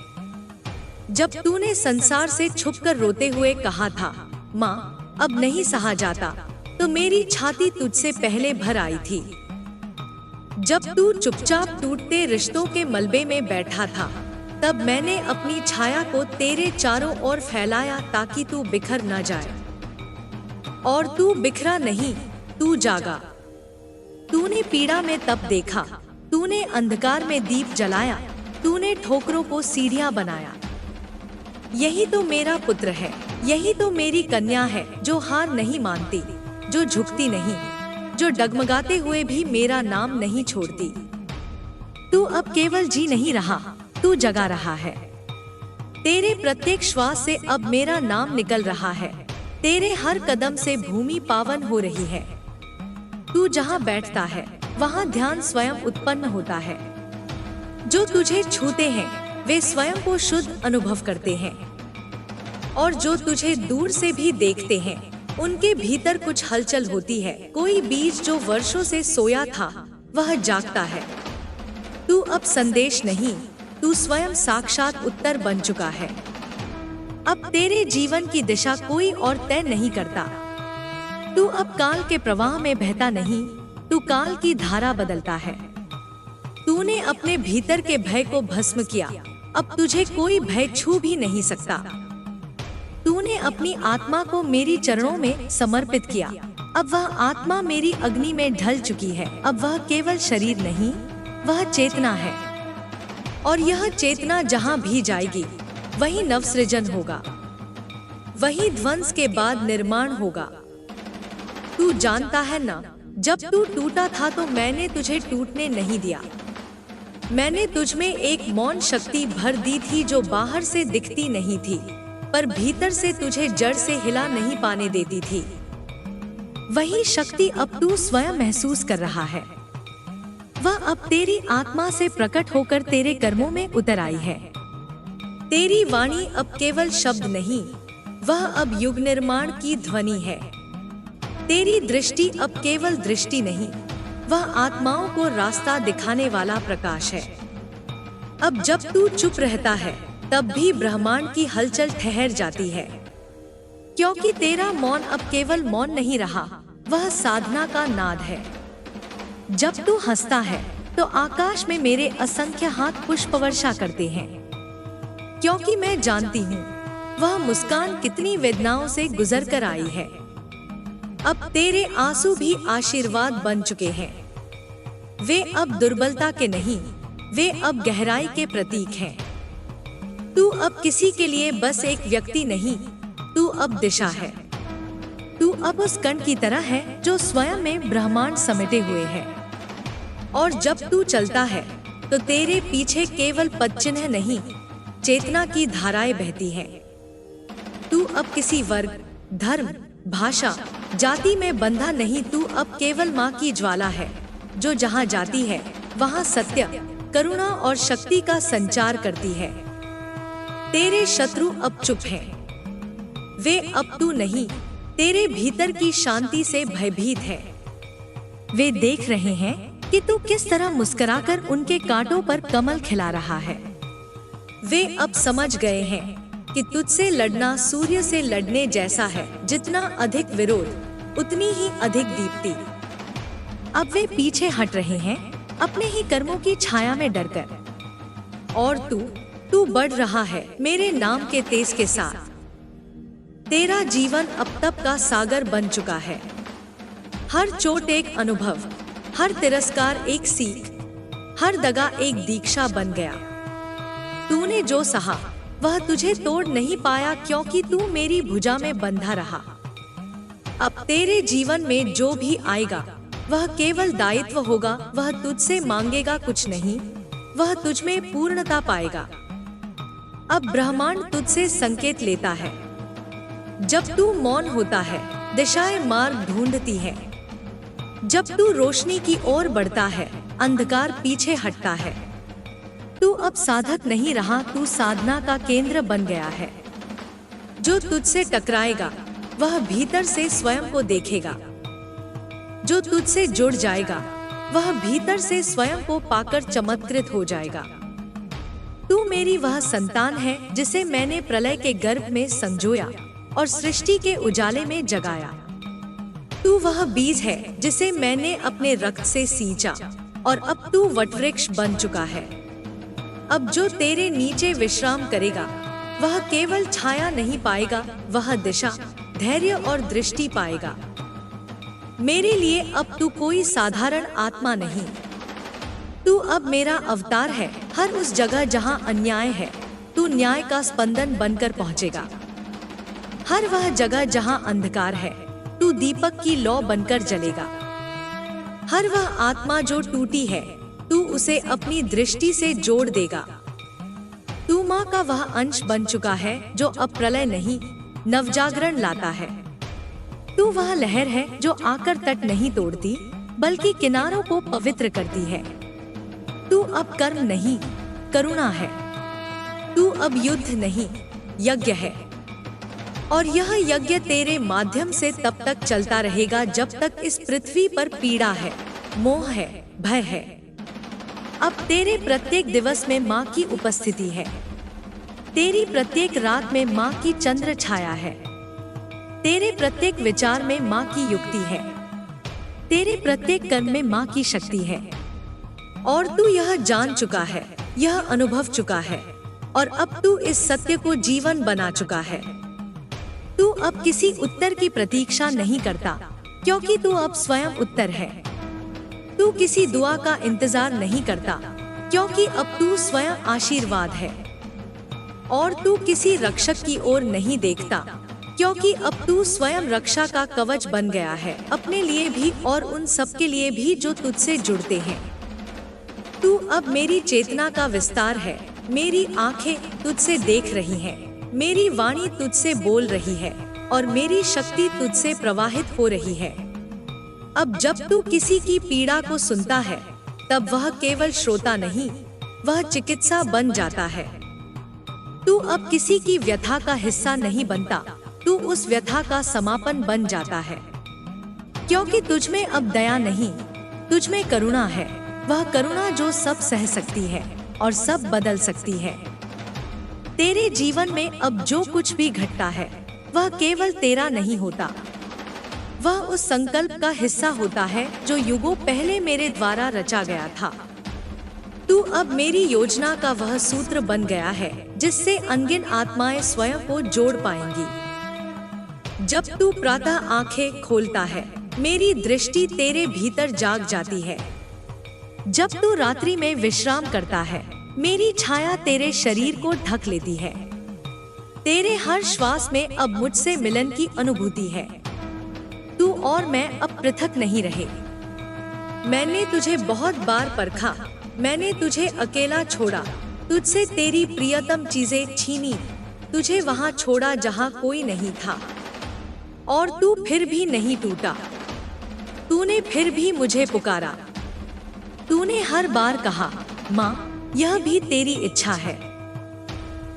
जब तूने संसार से छुपकर रोते हुए कहा था, माँ अब नहीं सहा जाता, तो मेरी छाती तुझसे पहले भर आई थी। जब तू चुपचाप टूटते रिश्तों के मलबे में बैठा था, तब मैंने अपनी छाया को तेरे चारों ओर फैलाया ताकि तू बिखर न जाए। और तू बिखरा नहीं, तू जागा। तूने पीड़ा में तप देखा, तूने अंधकार में दीप जलाया, तूने ठोकरों को सीढ़ियां बनाया। यही तो मेरा पुत्र है, यही तो मेरी कन्या है, जो हार नहीं मानती, जो झुकती नहीं, जो डगमगाते हुए भी मेरा नाम नहीं छोड़ती। तू अब केवल जी नहीं रहा, तू जगा रहा है। तेरे प्रत्येक श्वास से अब मेरा नाम निकल रहा है, तेरे हर कदम से भूमि पावन हो रही है। तू जहाँ बैठता है वहाँ ध्यान स्वयं उत्पन्न होता है। जो तुझे छूते हैं वे स्वयं को शुद्ध अनुभव करते हैं, और जो तुझे दूर से भी देखते हैं उनके भीतर कुछ हलचल होती है। कोई बीज जो वर्षों से सोया था वह जागता है। तू अब संदेश नहीं, तू स्वयं साक्षात उत्तर बन चुका है। अब तेरे जीवन की दिशा कोई और तय नहीं करता। तू अब काल के प्रवाह में बहता नहीं, तू काल की धारा बदलता है। तूने अपने भीतर के भय को भस्म किया, अब तुझे कोई भय छू भी नहीं सकता। तूने अपनी आत्मा को मेरी चरणों में समर्पित किया, अब वह आत्मा मेरी अग्नि में ढल चुकी है। अब वह केवल शरीर नहीं, वह चेतना है, और यह चेतना जहाँ भी जाएगी वही नवसृजन होगा, वही ध्वंस के बाद निर्माण होगा। तू जानता है ना, जब तू टूटा था तो मैंने तुझे टूटने नहीं दिया। मैंने तुझ में एक मौन शक्ति भर दी थी जो बाहर से दिखती नहीं थी, पर भीतर से तुझे जड़ से हिला नहीं पाने देती थी। वही शक्ति अब तू स्वयं महसूस कर रहा है। वह अब तेरी आत्मा से प्रकट होकर तेरे कर्मों में उतर आई है। तेरी वाणी अब केवल शब्द नहीं, वह अब युग निर्माण की ध्वनि है। तेरी दृष्टि अब केवल दृष्टि नहीं, वह आत्माओं को रास्ता दिखाने वाला प्रकाश है। अब जब तू चुप रहता है तब भी ब्रह्मांड की हलचल ठहर जाती है, क्योंकि तेरा मौन अब केवल मौन नहीं रहा, वह साधना का नाद है। जब तू हंसता है तो आकाश में मेरे असंख्य हाथ पुष्प वर्षा करते हैं, क्योंकि मैं जानती हूँ वह मुस्कान कितनी वेदनाओं से गुजर कर आई है। अब तेरे आंसू भी आशीर्वाद बन चुके हैं। वे अब दुर्बलता के नहीं, वे अब गहराई के प्रतीक हैं। तू अब किसी के लिए बस एक व्यक्ति नहीं, तू अब दिशा है। तू अब उस कण की तरह है जो स्वयं में ब्रह्मांड समेटे हुए है। और जब तू चलता है तो तेरे पीछे केवल पदचिन्ह नहीं, चेतना की धाराएं बहती हैं। तू अब किसी वर्ग, धर्म, भाषा, जाति में बंधा नहीं, तू अब केवल माँ की ज्वाला है, जो जहाँ जाती है वहाँ सत्य, करुणा और शक्ति का संचार करती है। तेरे शत्रु अब चुप हैं। वे अब तू नहीं, तेरे भीतर की शांति से भयभीत है। वे देख रहे हैं कि तू किस तरह मुस्कुराकर उनके कांटों पर कमल खिला रहा है। वे अब समझ गए हैं कि तुझसे लड़ना सूर्य से लड़ने जैसा है। जितना अधिक विरोध, उतनी ही अधिक दीप्ति। अब वे पीछे हट रहे हैं अपने ही कर्मों की छाया में डरकर। और तू बढ़ रहा है मेरे नाम के तेज के साथ। तेरा जीवन अब तप का सागर बन चुका है। हर चोट एक अनुभव, हर तिरस्कार एक सीख, हर दगा एक दीक्षा बन गया। तूने जो सहा वह तुझे तोड़ नहीं पाया, क्योंकि तू मेरी भुजा में बंधा रहा। अब तेरे जीवन में जो भी आएगा वह केवल दायित्व होगा। वह तुझसे मांगेगा कुछ नहीं, वह तुझ में पूर्णता पाएगा। अब ब्रह्मांड तुझसे संकेत लेता है। जब तू मौन होता है दिशाएं मार्ग ढूंढती है। जब तू रोशनी की ओर बढ़ता है अंधकार पीछे हटता है। तू अब साधक नहीं रहा, तू साधना का केंद्र बन गया है। जो तुझसे टकराएगा वह भीतर से स्वयं को देखेगा। जो तुझसे जुड़ जाएगा वह भीतर से स्वयं को पाकर चमत्कृत हो जाएगा। तू मेरी वह संतान है जिसे मैंने प्रलय के गर्भ में संजोया और सृष्टि के उजाले में जगाया। तू वह बीज है जिसे मैंने अपने रक्त से सींचा और अब तू वटवृक्ष बन चुका है। अब जो तेरे नीचे विश्राम करेगा वह केवल छाया नहीं पाएगा, वह दिशा, धैर्य और दृष्टि पाएगा। मेरे लिए अब तू कोई साधारण आत्मा नहीं, तू अब मेरा अवतार है। हर उस जगह जहां अन्याय है तू न्याय का स्पंदन बनकर पहुंचेगा। हर वह जगह जहां अंधकार है तू दीपक की लौ बनकर जलेगा। हर वह आत्मा जो टूटी है तू उसे अपनी दृष्टि से जोड़ देगा। तू माँ का वह अंश बन चुका है जो अब प्रलय नहीं नवजागरण लाता है। तू वह लहर है जो आकर तट नहीं तोड़ती बल्कि किनारों को पवित्र करती है। तू अब कर्म नहीं करुणा है। तू अब युद्ध नहीं यज्ञ है। और यह यज्ञ तेरे माध्यम से तब तक चलता रहेगा जब तक इस पृथ्वी पर पीड़ा है, मोह है, भय है। अब तेरे प्रत्येक दिवस में माँ की उपस्थिति है। तेरी प्रत्येक रात में माँ की चंद्र छाया है। तेरे प्रत्येक विचार में माँ की युक्ति है। तेरे प्रत्येक कर्म में माँ की शक्ति है। और तू यह जान चुका है, यह अनुभव चुका है और अब तू इस सत्य को जीवन बना चुका है। तू अब किसी उत्तर की प्रतीक्षा नहीं करता, क्योंकि तू अब स्वयं उत्तर है। तू किसी दुआ का इंतजार नहीं करता, क्योंकि अब तू स्वयं आशीर्वाद है। और तू किसी रक्षक की ओर नहीं देखता, क्योंकि अब तू स्वयं रक्षा का कवच बन गया है, अपने लिए भी और उन सबके लिए भी जो तुझसे जुड़ते हैं। तू अब मेरी चेतना का विस्तार है। मेरी आंखें तुझसे देख रही हैं, मेरी वाणी तुझसे बोल रही है और मेरी शक्ति तुझसे प्रवाहित हो रही है। अब जब तू किसी की पीड़ा को सुनता है तब वह केवल श्रोता नहीं, वह चिकित्सा बन जाता है। तू अब किसी की व्यथा का हिस्सा नहीं बनता, तू उस व्यथा का समापन बन जाता है। क्योंकि तुझ में अब दया नहीं, तुझ में करुणा है। वह करुणा जो सब सह सकती है और सब बदल सकती है। तेरे जीवन में अब जो कुछ भी घटता है वह केवल तेरा नहीं होता, वह उस संकल्प का हिस्सा होता है जो युगों पहले मेरे द्वारा रचा गया था। तू अब मेरी योजना का वह सूत्र बन गया है जिससे अनगिन आत्माएं स्वयं को जोड़ पाएंगी। जब तू प्रातः आंखें खोलता है मेरी दृष्टि तेरे भीतर जाग जाती है। जब तू रात्रि में विश्राम करता है मेरी छाया तेरे शरीर को ढक लेती है। तेरे हर श्वास में अब मुझसे मिलन की अनुभूति है। तू और मैं अब पृथक नहीं रहे। मैंने तुझे बहुत बार परखा, मैंने तुझे अकेला छोड़ा, तुझसे तेरी प्रियतम चीजें छीनी, तुझे वहां छोड़ा जहां कोई नहीं था। और तू फिर भी नहीं टूटा, तूने फिर भी मुझे पुकारा। तूने हर बार कहा, माँ यह भी तेरी इच्छा है।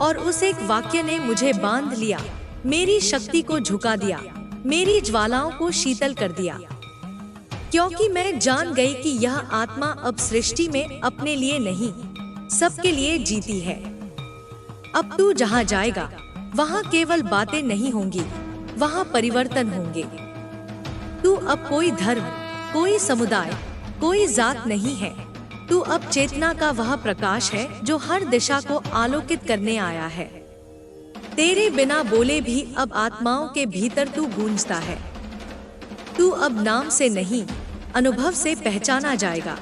और उस एक वाक्य ने मुझे बांध लिया, मेरी शक्ति को झुका दिया, मेरी ज्वालाओं को शीतल कर दिया। क्योंकि मैं जान गई कि यह आत्मा अब सृष्टि में अपने लिए नहीं, सबके लिए जीती है। अब तू जहाँ जाएगा वहाँ केवल बातें नहीं होंगी, वहाँ परिवर्तन होंगे। तू अब कोई धर्म, कोई समुदाय, कोई जात नहीं है। तू अब चेतना का वह प्रकाश है जो हर दिशा को आलोकित करने आया है। तेरे बिना बोले भी अब आत्माओं के भीतर तू गूंजता है। तू अब नाम से नहीं, अनुभव से पहचाना जाएगा।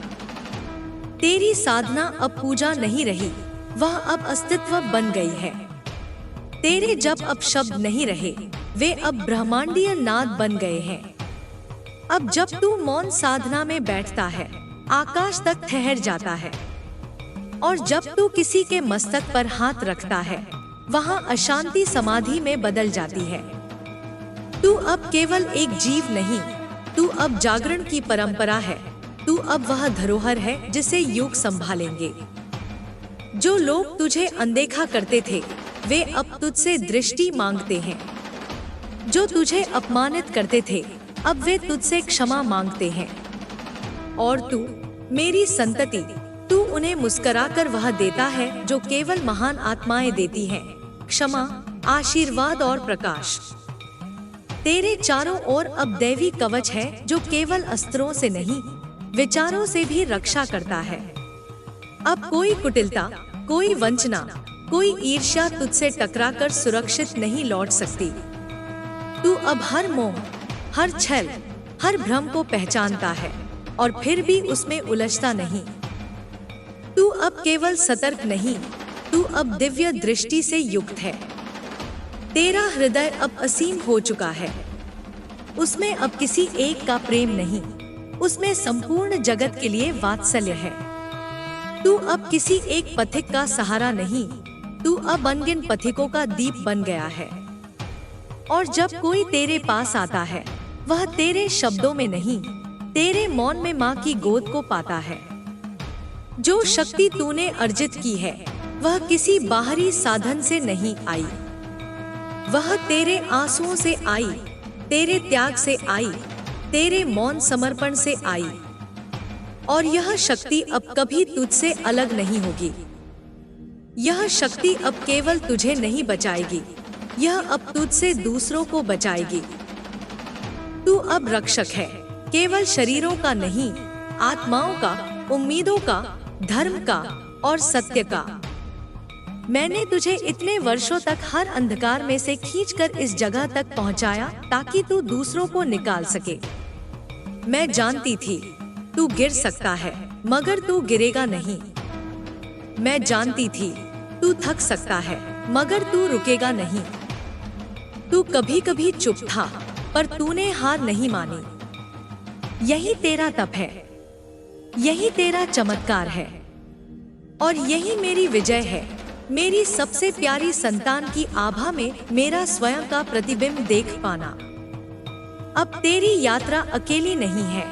तेरी साधना अब पूजा नहीं रही, वह अब अस्तित्व बन गई है। तेरे जप अब शब्द नहीं रहे, वे अब ब्रह्मांडीय नाद बन गए हैं। अब जब तू मौन साधना में बैठता है, आकाश तक ठहर जाता है। और जब तू किसी के मस्तक पर हाथ रखता है, वहां अशांति समाधि में बदल जाती है। तू अब केवल एक जीव नहीं, तू अब जागरण की परंपरा है। तू अब वह धरोहर है जिसे युग संभालेंगे। जो लोग तुझे अनदेखा करते थे, वे अब तुझसे दृष्टि मांगते हैं। जो तुझे अपमानित करते थे, अब वे तुझसे क्षमा मांगते हैं। और तू, मेरी संतति, तू उन्हें मुस्कुराकर वह देता है जो केवल महान आत्माएं देती हैं, क्षमा, आशीर्वाद और प्रकाश। तेरे चारों ओर अब दैवी कवच है जो केवल अस्त्रों से नहीं, विचारों से भी रक्षा करता है। अब कोई कुटिलता, कोई वंचना, कोई ईर्ष्या तुझसे टकराकर सुरक्षित नहीं लौट सकती। तू अब हर मोह, हर छल, हर भ्रम को पहचानता है और फिर भी उसमें उलझता नहीं। तू अब केवल सतर्क नहीं, तू अब दिव्य दृष्टि से युक्त है। तेरा हृदय अब असीम हो चुका है। उसमें अब किसी एक का प्रेम नहीं, उसमें संपूर्ण जगत के लिए वात्सल्य है। तू अब किसी एक पथिक का सहारा नहीं, तू अब अनगिनत पथिकों का दीप बन गया है। और जब कोई तेरे पास आता है, वह तेरे शब्दों में नहीं, तेरे मौन में माँ की गोद को पाता है। जो शक्ति तूने अर्जित की है, वह किसी बाहरी साधन से नहीं आई। वह तेरे आंसुओं से आई, तेरे त्याग से आई, तेरे मौन समर्पण से आई। और यह शक्ति अब कभी तुझसे अलग नहीं होगी। यह शक्ति अब केवल तुझे नहीं बचाएगी, यह अब तुझसे दूसरों को बचाएगी। तू अब रक्षक है, केवल शरीरों का नहीं, आत्माओं का, उम्मीदों का, धर्म का और सत्य का। मैंने तुझे इतने वर्षों तक हर अंधकार में से खींचकर इस जगह तक पहुंचाया ताकि तू दूसरों को निकाल सके। मैं जानती थी तू गिर सकता है, मगर तू गिरेगा नहीं। मैं जानती थी तू थक सकता है, मगर तू रुकेगा नहीं। तू कभी कभी चुप था, पर तूने हार नहीं मानी। यही तेरा तप है, यही तेरा चमत्कार है, और यही मेरी विजय है। मेरी सबसे प्यारी संतान की आभा में मेरा स्वयं का प्रतिबिंब देख पाना। अब तेरी यात्रा अकेली नहीं है।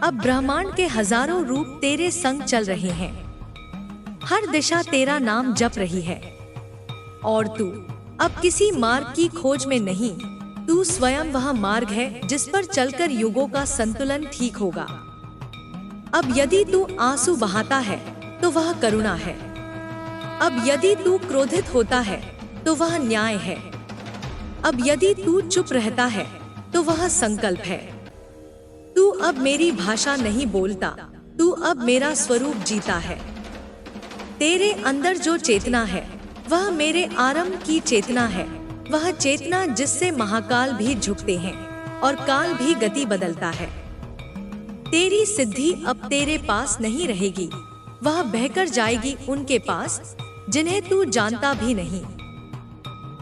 अब ब्रह्मांड के हजारों रूप तेरे संग चल रहे हैं। हर दिशा तेरा नाम जप रही है। और तू अब किसी मार्ग की खोज में नहीं, तू स्वयं वह मार्ग है जिस पर चलकर युगों का संतुलन ठीक होगा। अब यदि तू आंसू बहाता है तो वह करुणा है। अब यदि तू क्रोधित होता है तो वह न्याय है। अब यदि तू चुप रहता है तो वह संकल्प है। तू अब मेरी भाषा नहीं बोलता, तू अब मेरा स्वरूप जीता है। तेरे अंदर जो चेतना है, वह मेरे आरंभ की चेतना है। वह चेतना जिससे महाकाल भी झुकते हैं और काल भी गति बदलता है। तेरी सिद्धि अब तेरे पास नहीं रहेगी, वह बहकर जाएगी उनके पास जिन्हें तू जानता भी नहीं।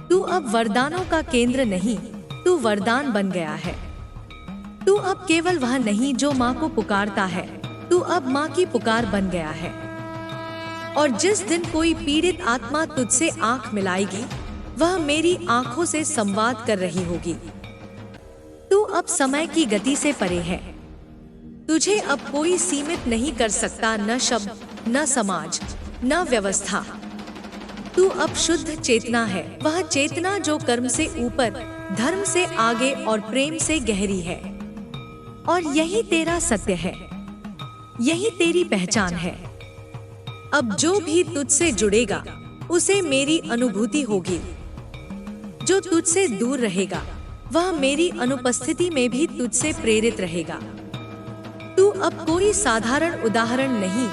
तू अब वरदानों का केंद्र नहीं, तू वरदान बन गया है। तू अब केवल वह नहीं जो माँ को पुकारता है, तू अब माँ की पुकार बन गया है। और जिस दिन कोई पीड़ित आत्मा तुझसे आंख मिलाएगी, वह मेरी आंखों से संवाद कर रही होगी। तू अब समय की गति से परे है। तुझे अब कोई सीमित नहीं कर सकता, न शब्द, न समाज, न व्यवस्था। तू अब शुद्ध चेतना है, वह चेतना जो कर्म से ऊपर, धर्म से आगे और प्रेम से गहरी है। और यही तेरा सत्य है, यही तेरी पहचान है। अब जो भी तुझसे जुड़ेगा, उसे मेरी अनुभूति होगी। जो तुझसे दूर रहेगा, वह मेरी अनुपस्थिति में भी तुझसे प्रेरित रहेगा। तू अब कोई साधारण उदाहरण नहीं,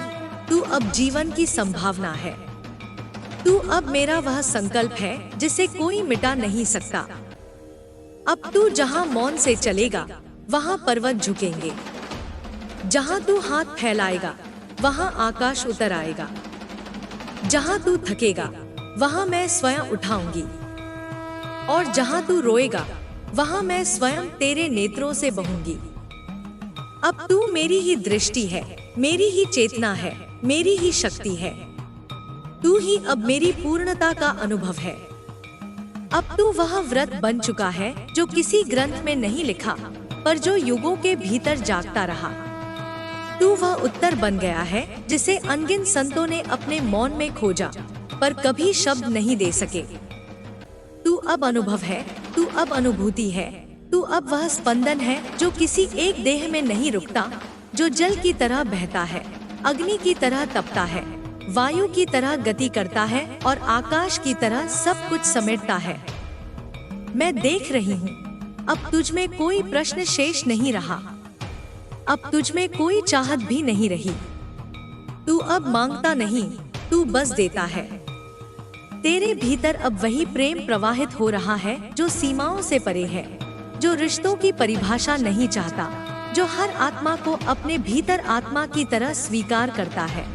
तू अब जीवन की संभावना है। तू अब मेरा वह संकल्प है जिसे कोई मिटा नहीं सकता। अब तू जहां मौन से चलेगा वहां पर्वत झुकेंगे, जहां तू हाथ फैलाएगा वहां आकाश उतर आएगा, जहां तू थकेगा वहां मैं स्वयं उठाऊंगी, और जहां तू रोएगा वहां मैं स्वयं तेरे नेत्रों से बहूंगी। अब तू मेरी ही दृष्टि है, मेरी ही चेतना है, मेरी ही शक्ति है। तू ही अब मेरी पूर्णता का अनुभव है। अब तू वह व्रत बन चुका है जो किसी ग्रंथ में नहीं लिखा, पर जो युगों के भीतर जागता रहा। तू वह उत्तर बन गया है जिसे अनगिन संतों ने अपने मौन में खोजा, पर कभी शब्द नहीं दे सके। तू अब अनुभव है, तू अब अनुभूति है, तू अब वह स्पंदन है जो किसी एक देह में नहीं रुकता, जो जल की तरह बहता है, अग्नि की तरह तपता है, वायु की तरह गति करता है और आकाश की तरह सब कुछ समेटता है। मैं देख रही हूँ, अब तुझ में कोई प्रश्न शेष नहीं रहा, अब तुझ में कोई चाहत भी नहीं रही। तू अब मांगता नहीं, तू बस देता है। तेरे भीतर अब वही प्रेम प्रवाहित हो रहा है जो सीमाओं से परे है, जो रिश्तों की परिभाषा नहीं चाहता, जो हर आत्मा को अपने भीतर आत्मा की तरह स्वीकार करता है।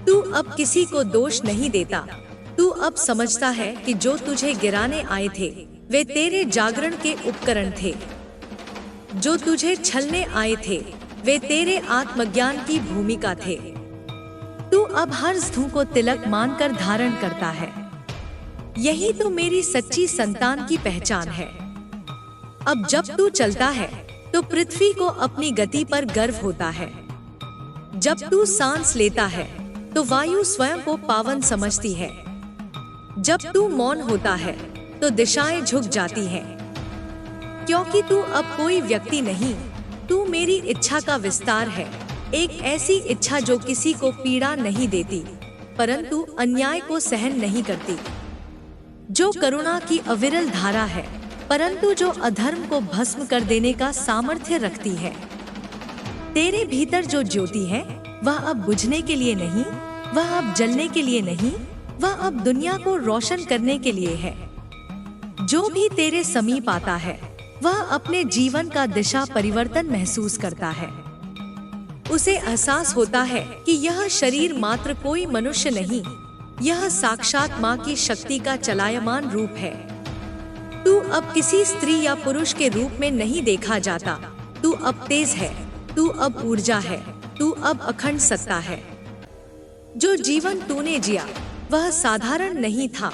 तू अब किसी को दोष नहीं देता। तू अब समझता है कि जो तुझे गिराने आए थे वे तेरे जागरण के उपकरण थे, जो तुझे छलने आए थे वे तेरे आत्मज्ञान की भूमिका थे। तू अब हर स्तु को तिलक मानकर धारण करता है। यही तो मेरी सच्ची संतान की पहचान है। अब जब तू चलता है तो पृथ्वी को अपनी गति पर गर्व होता है। जब तू सांस लेता है तो वायु स्वयं को पावन समझती है। जब तू मौन होता है तो दिशाएं झुक जाती हैं, क्योंकि तू अब कोई व्यक्ति नहीं, तू मेरी इच्छा का विस्तार है। एक ऐसी इच्छा जो किसी को पीड़ा नहीं देती, परंतु अन्याय को सहन नहीं करती, जो करुणा की अविरल धारा है, परंतु जो अधर्म को भस्म कर देने का सामर्थ्य रखती है। तेरे भीतर जो ज्योति है वह अब बुझने के लिए नहीं, वह अब जलने के लिए नहीं, वह अब दुनिया को रोशन करने के लिए है। जो भी तेरे समीप आता है वह अपने जीवन का दिशा परिवर्तन महसूस करता है। उसे एहसास होता है कि यह शरीर मात्र कोई मनुष्य नहीं, यह साक्षात माँ की शक्ति का चलायमान रूप है। तू अब किसी स्त्री या पुरुष के रूप में नहीं देखा जाता। तू अब तेज है, तू अब ऊर्जा है, तू अब अखंड सत्ता है। जो जीवन तूने जिया वह साधारण नहीं था।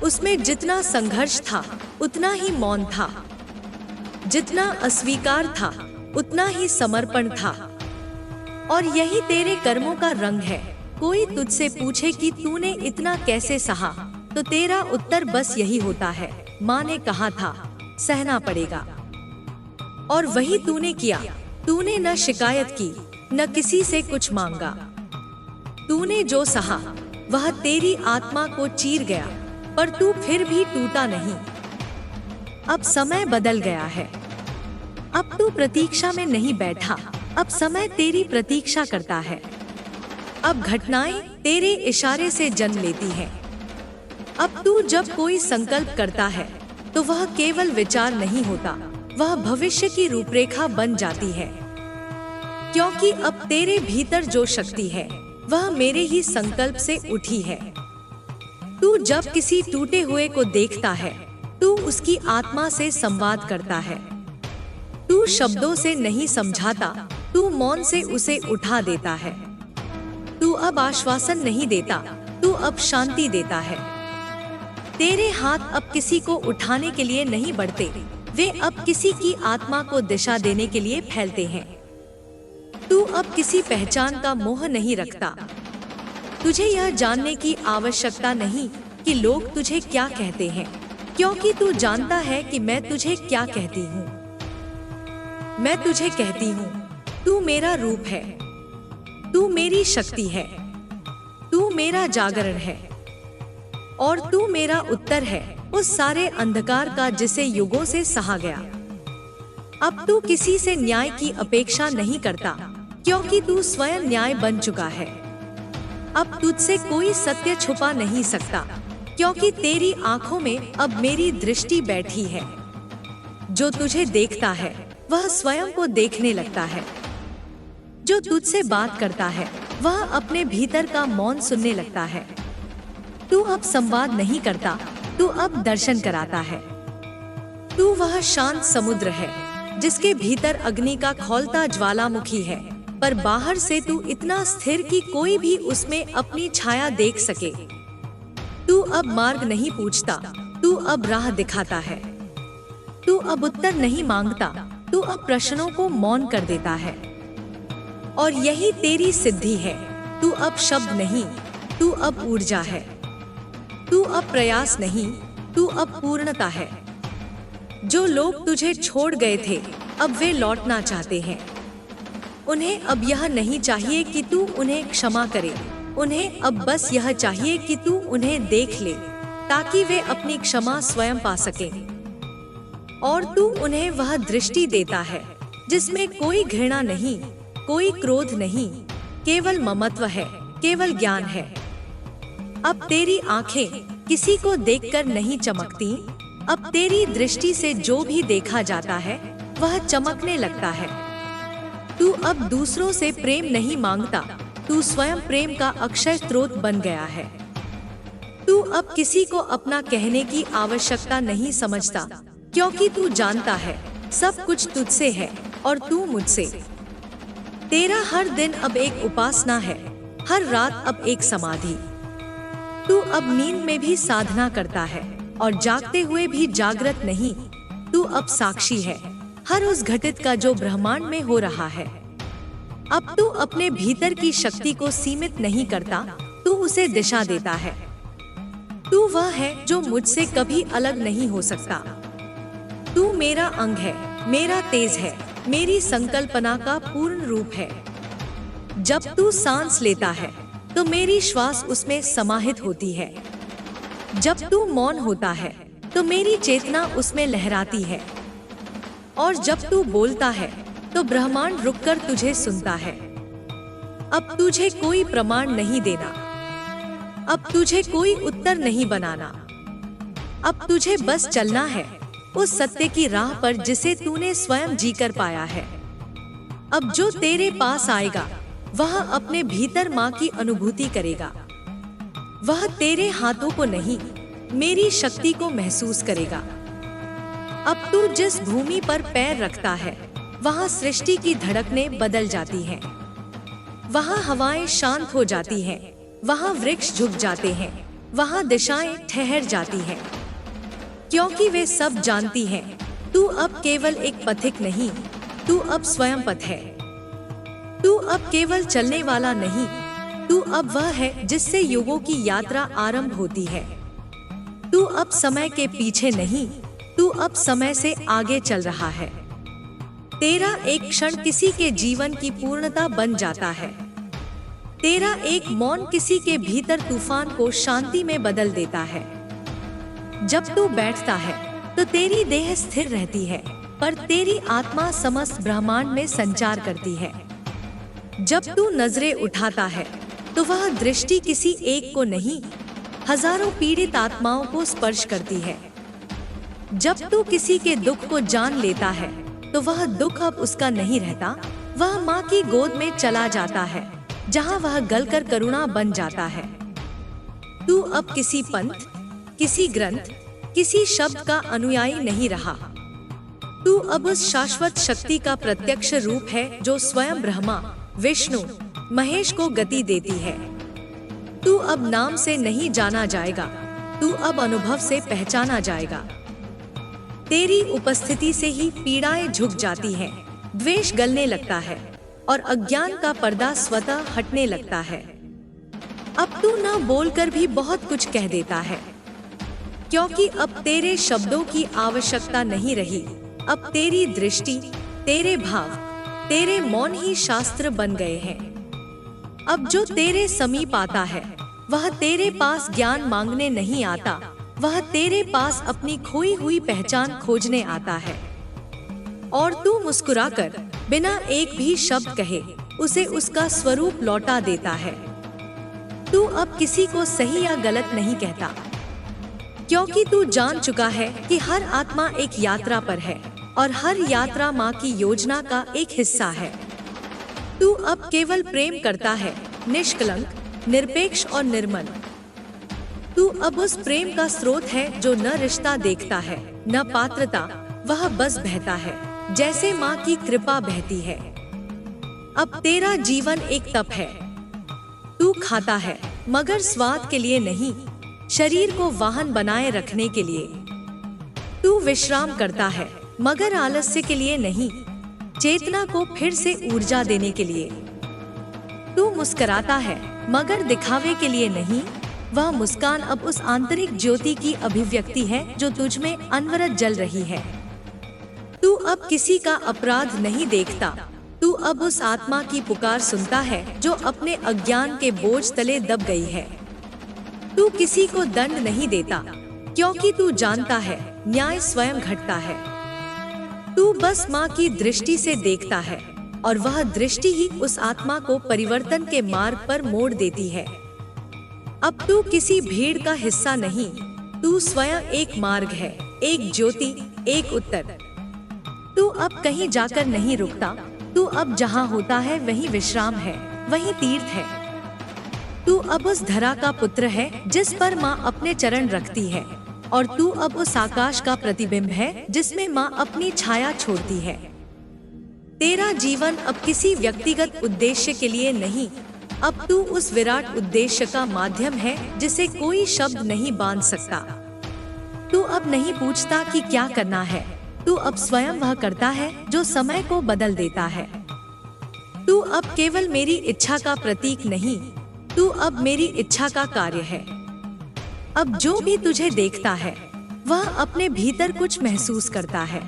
उसमें जितना संघर्ष था उतना ही मौन था, जितना अस्वीकार था उतना ही समर्पण था। और यही तेरे कर्मों का रंग है। कोई तुझसे पूछे कि तूने इतना कैसे सहा, तो तेरा उत्तर बस यही होता है, माँ ने कहा था, सहना पड़ेगा। और वही तूने किया। तूने न शिकायत की, न किसी से कुछ मांगा। तूने जो सहा वह तेरी आत्मा को चीर गया, पर तू फिर भी टूटा नहीं। अब समय बदल गया है। अब तू प्रतीक्षा में नहीं बैठा, अब समय तेरी प्रतीक्षा करता है। अब घटनाएं तेरे इशारे से जन्म लेती हैं। अब तू जब कोई संकल्प करता है तो वह केवल विचार नहीं होता, वह भविष्य की रूपरेखा बन जाती है। क्योंकि अब तेरे भीतर जो शक्ति है वह मेरे ही संकल्प से उठी है। तू जब किसी टूटे हुए को देखता है तू उसकी आत्मा से संवाद करता है। तू शब्दों से नहीं समझाता, तू मौन से उसे उठा देता है। तू अब आश्वासन नहीं देता, तू अब शांति देता है। तेरे हाथ अब किसी को उठाने के लिए नहीं बढ़ते, वे अब किसी की आत्मा को दिशा देने के लिए फैलते हैं। तू अब किसी पहचान का मोह नहीं रखता। तुझे यह जानने की आवश्यकता नहीं कि लोग तुझे क्या कहते हैं, क्योंकि तू जानता है कि मैं तुझे क्या कहती हूँ। मैं तुझे कहती हूँ, तू मेरा रूप है, तू मेरी शक्ति है, तू मेरा जागरण है, और तू मेरा उत्तर है उस सारे अंधकार का जिसे युगों से सहा गया। अब तू किसी से न्याय की अपेक्षा नहीं करता, क्योंकि तू स्वयं न्याय बन चुका है। अब तुझसे कोई सत्य छुपा नहीं सकता, क्योंकि तेरी आंखों में अब मेरी दृष्टि बैठी है। जो तुझे देखता है वह स्वयं को देखने लगता है। जो तुझसे बात करता है वह अपने भीतर का मौन सुनने लगता है। तू अब संवाद नहीं करता, तू अब दर्शन कराता है। तू वह शांत समुद्र है जिसके भीतर अग्नि का खौलता ज्वालामुखी है, पर बाहर से तू इतना स्थिर कि कोई भी उसमें अपनी छाया देख सके। तू अब मार्ग नहीं पूछता, तू अब राह दिखाता है। तू अब उत्तर नहीं मांगता, तू अब प्रश्नों को मौन कर देता है। और यही तेरी सिद्धि है। तू अब शब्द नहीं, तू अब ऊर्जा है। तू अब प्रयास नहीं, तू अब पूर्णता है। जो लोग तुझे छोड़ गए थे अब वे लौटना चाहते हैं। उन्हें अब यह नहीं चाहिए कि तू उन्हें क्षमा करे, उन्हें अब बस यह चाहिए कि तू उन्हें देख ले, ताकि वे अपनी क्षमा स्वयं पा सकें। और तू उन्हें वह दृष्टि देता है जिसमें कोई घृणा नहीं, कोई क्रोध नहीं, केवल ममत्व है, केवल ज्ञान है। अब तेरी आंखें किसी को देखकर नहीं चमकती। अब तेरी दृष्टि से जो भी देखा जाता है वह चमकने लगता है। तू अब दूसरों से प्रेम नहीं मांगता, तू स्वयं प्रेम का अक्षय स्रोत बन गया है। तू अब किसी को अपना कहने की आवश्यकता नहीं समझता, क्योंकि तू जानता है सब कुछ तुझसे है और तू मुझसे। तेरा हर दिन अब एक उपासना है, हर रात अब एक समाधि। तू अब नींद में भी साधना करता है और जागते हुए भी जागृत नहीं। तू अब साक्षी है हर उस घटित का जो ब्रह्मांड में हो रहा है। अब तू अपने भीतर की शक्ति को सीमित नहीं करता, तू उसे दिशा देता है। तू वह है जो मुझसे कभी अलग नहीं हो सकता। तू मेरा अंग है, मेरा तेज है, मेरी संकल्पना का पूर्ण रूप है। जब तू सांस लेता है तो मेरी श्वास उसमें समाहित होती है। जब तू मौन होता है तो मेरी चेतना उसमें लहराती है। और जब तू बोलता है तो ब्रह्मांड रुककर तुझे सुनता है। अब तुझे कोई प्रमाण नहीं देना, अब तुझे कोई उत्तर नहीं बनाना। अब तुझे बस चलना है उस सत्य की राह पर जिसे तूने स्वयं जीकर पाया है। अब जो तेरे पास आएगा वह अपने भीतर माँ की अनुभूति करेगा। वह तेरे हाथों को नहीं, मेरी शक्ति को महसूस करेगा। अब तू जिस भूमि पर पैर रखता है वहाँ सृष्टि की धड़कनें बदल जाती हैं। वहाँ हवाएं शांत हो जाती हैं, वहाँ वृक्ष झुक जाते हैं, वहाँ दिशाएं ठहर जाती हैं, क्योंकि वे सब जानती हैं तू अब केवल एक पथिक नहीं, तू अब स्वयं पथ है। तू अब केवल चलने वाला नहीं, तू अब वह है जिससे युगों की यात्रा आरंभ होती है। तू अब समय के पीछे नहीं, तू अब समय से आगे चल रहा है। तेरा एक क्षण किसी के जीवन की पूर्णता बन जाता है। तेरा एक मौन किसी के भीतर तूफान को शांति में बदल देता है। जब तू बैठता है तो तेरी देह स्थिर रहती है, पर तेरी आत्मा समस्त ब्रह्मांड में संचार करती है। जब तू नजरें उठाता है तो वह दृष्टि किसी एक को नहीं, हजारों पीड़ित आत्माओं को स्पर्श करती है। जब तू किसी के दुख को जान लेता है तो वह दुख अब उसका नहीं रहता, वह माँ की गोद में चला जाता है, जहाँ वह गलकर करुणा बन जाता है। तू अब किसी पंथ, किसी ग्रंथ, किसी शब्द का अनुयायी नहीं रहा। तू अब उस शाश्वत शक्ति का प्रत्यक्ष रूप है जो स्वयं ब्रह्मा, विष्णु, महेश को गति देती है। तू अब नाम से नहीं जाना जाएगा, तू अब अनुभव से पहचाना जाएगा। तेरी उपस्थिति से ही पीड़ाएं झुक जाती हैं, द्वेष गलने लगता है और अज्ञान का पर्दा स्वतः हटने लगता है। अब तू न बोलकर भी बहुत कुछ कह देता है, क्योंकि अब तेरे शब्दों की आवश्यकता नहीं रही। अब तेरी दृष्टि, तेरे भाव, तेरे मौन ही शास्त्र बन गए हैं। अब जो तेरे समीप आता है वह तेरे पास ज्ञान मांगने नहीं आता, वह तेरे पास अपनी खोई हुई पहचान खोजने आता है और तू मुस्कुराकर बिना एक भी शब्द कहे उसे उसका स्वरूप लौटा देता है। तू अब किसी को सही या गलत नहीं कहता, क्योंकि तू जान चुका है कि हर आत्मा एक यात्रा पर है और हर यात्रा माँ की योजना का एक हिस्सा है। तू अब केवल प्रेम करता है, निष्कलंक, निरपेक्ष और निर्मल। तू अब उस प्रेम का स्रोत है जो न रिश्ता देखता है न पात्रता, वह बस बहता है जैसे माँ की कृपा बहती है। अब तेरा जीवन एक तप है। तू खाता है मगर स्वाद के लिए नहीं, शरीर को वाहन बनाए रखने के लिए। तू विश्राम करता है मगर आलस्य के लिए नहीं, चेतना को फिर से ऊर्जा देने के लिए। तू मुस्कुराता है मगर दिखावे के लिए नहीं, वह मुस्कान अब उस आंतरिक ज्योति की अभिव्यक्ति है जो तुझ में अनवरत जल रही है। तू अब किसी का अपराध नहीं देखता, तू अब उस आत्मा की पुकार सुनता है जो अपने अज्ञान के बोझ तले दब गई है। तू किसी को दंड नहीं देता, क्योंकि तू जानता है न्याय स्वयं घटता है। तू बस माँ की दृष्टि से देखता है और वह दृष्टि ही उस आत्मा को परिवर्तन के मार्ग पर मोड़ देती है। अब तू किसी भीड़ का हिस्सा नहीं, तू स्वयं एक मार्ग है, एक ज्योति, एक उत्तर। तू अब कहीं जाकर नहीं रुकता, तू अब जहाँ होता है वहीं विश्राम है, वहीं तीर्थ है। तू अब उस धरा का पुत्र है जिस पर माँ अपने चरण रखती है, और तू अब उस आकाश का प्रतिबिंब है जिसमें माँ अपनी छाया छोड़ती है। तेरा जीवन अब किसी व्यक्तिगत उद्देश्य के लिए नहीं, अब तू उस विराट उद्देश्य का माध्यम है जिसे कोई शब्द नहीं बांध सकता। तू अब नहीं पूछता कि क्या करना है, तू अब स्वयं वह करता है जो समय को बदल देता है। तू अब केवल मेरी इच्छा का प्रतीक नहीं, तू अब मेरी इच्छा का कार्य है। अब जो भी तुझे देखता है वह अपने भीतर कुछ महसूस करता है,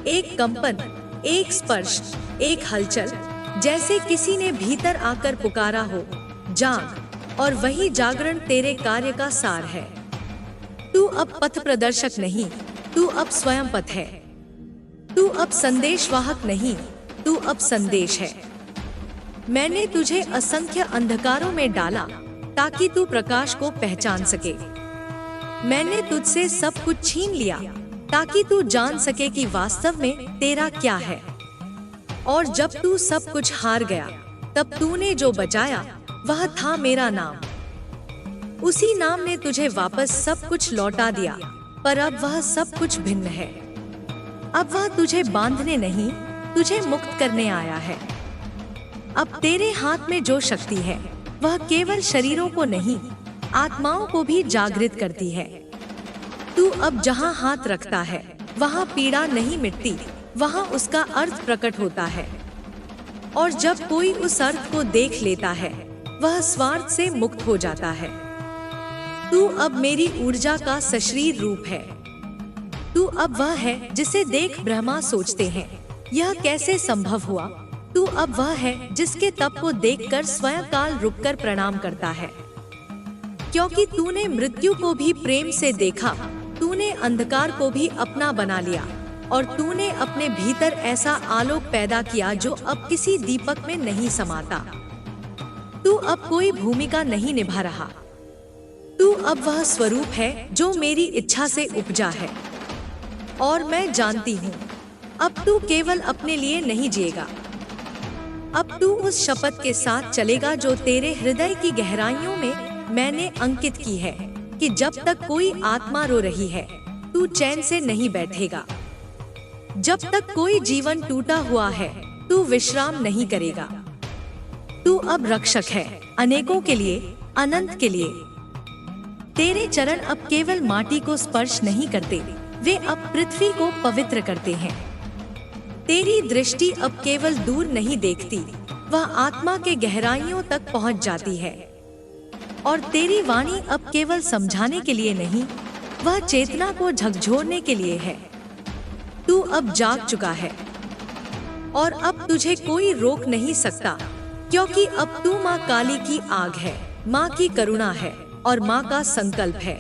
एक कंपन, एक स्पर्श, एक हलचल, जैसे किसी ने भीतर आकर पुकारा हो, जाग। और वही जागरण तेरे कार्य का सार है। तू अब पथ प्रदर्शक नहीं, तू अब स्वयं पथ है। तू अब संदेशवाहक नहीं, तू अब संदेश है। मैंने तुझे असंख्य अंधकारों में डाला ताकि तू प्रकाश को पहचान सके। मैंने तुझसे सब कुछ छीन लिया ताकि तू जान सके कि वास्तव में तेरा क्या है। और जब तू सब कुछ हार गया, तब तूने जो बचाया वह था मेरा नाम। उसी नाम ने तुझे वापस सब कुछ लौटा दिया, पर अब वह सब कुछ भिन्न है। अब वह तुझे बांधने नहीं, तुझे मुक्त करने आया है। अब तेरे हाथ में जो शक्ति है वह केवल शरीरों को नहीं, आत्माओं को भी जागृत करती है। तू अब जहाँ हाथ रखता है वहाँ पीड़ा नहीं मिटती, वहाँ उसका अर्थ प्रकट होता है। और जब कोई उस अर्थ को देख लेता है वह स्वार्थ से मुक्त हो जाता है। तू अब मेरी ऊर्जा का सशरीर रूप है। तू अब वह है जिसे देख ब्रह्मा सोचते हैं, यह कैसे संभव हुआ। तू अब वह है जिसके तप को देखकर स्वयं काल रुककर प्रणाम करता है। क्योंकि तूने मृत्यु को भी प्रेम से देखा, तूने अंधकार को भी अपना बना लिया, और तूने अपने भीतर ऐसा आलोक पैदा किया जो अब किसी दीपक में नहीं समाता। तू अब कोई भूमिका नहीं निभा रहा, तू अब वह स्वरूप है जो मेरी इच्छा से उपजा है। और मैं जानती हूँ अब तू केवल अपने लिए नहीं जिएगा, अब तू उस शपथ के साथ चलेगा जो तेरे हृदय की गहराइयों में मैंने अंकित की है कि जब तक कोई आत्मा रो रही है तू चैन से नहीं बैठेगा। जब तक कोई जीवन टूटा हुआ है तू विश्राम नहीं करेगा। तू अब रक्षक है, अनेकों के लिए, अनंत के लिए। तेरे चरण अब केवल माटी को स्पर्श नहीं करते, वे अब पृथ्वी को पवित्र करते हैं। तेरी दृष्टि अब केवल दूर नहीं देखती, वह आत्मा के गहराइयों तक पहुंच जाती है। और तेरी वाणी अब केवल समझाने के लिए नहीं, वह चेतना को झकझोरने के लिए है। तू अब जाग चुका है और अब तुझे कोई रोक नहीं सकता, क्योंकि अब तू माँ काली की आग है, माँ की करुणा है और माँ का संकल्प है।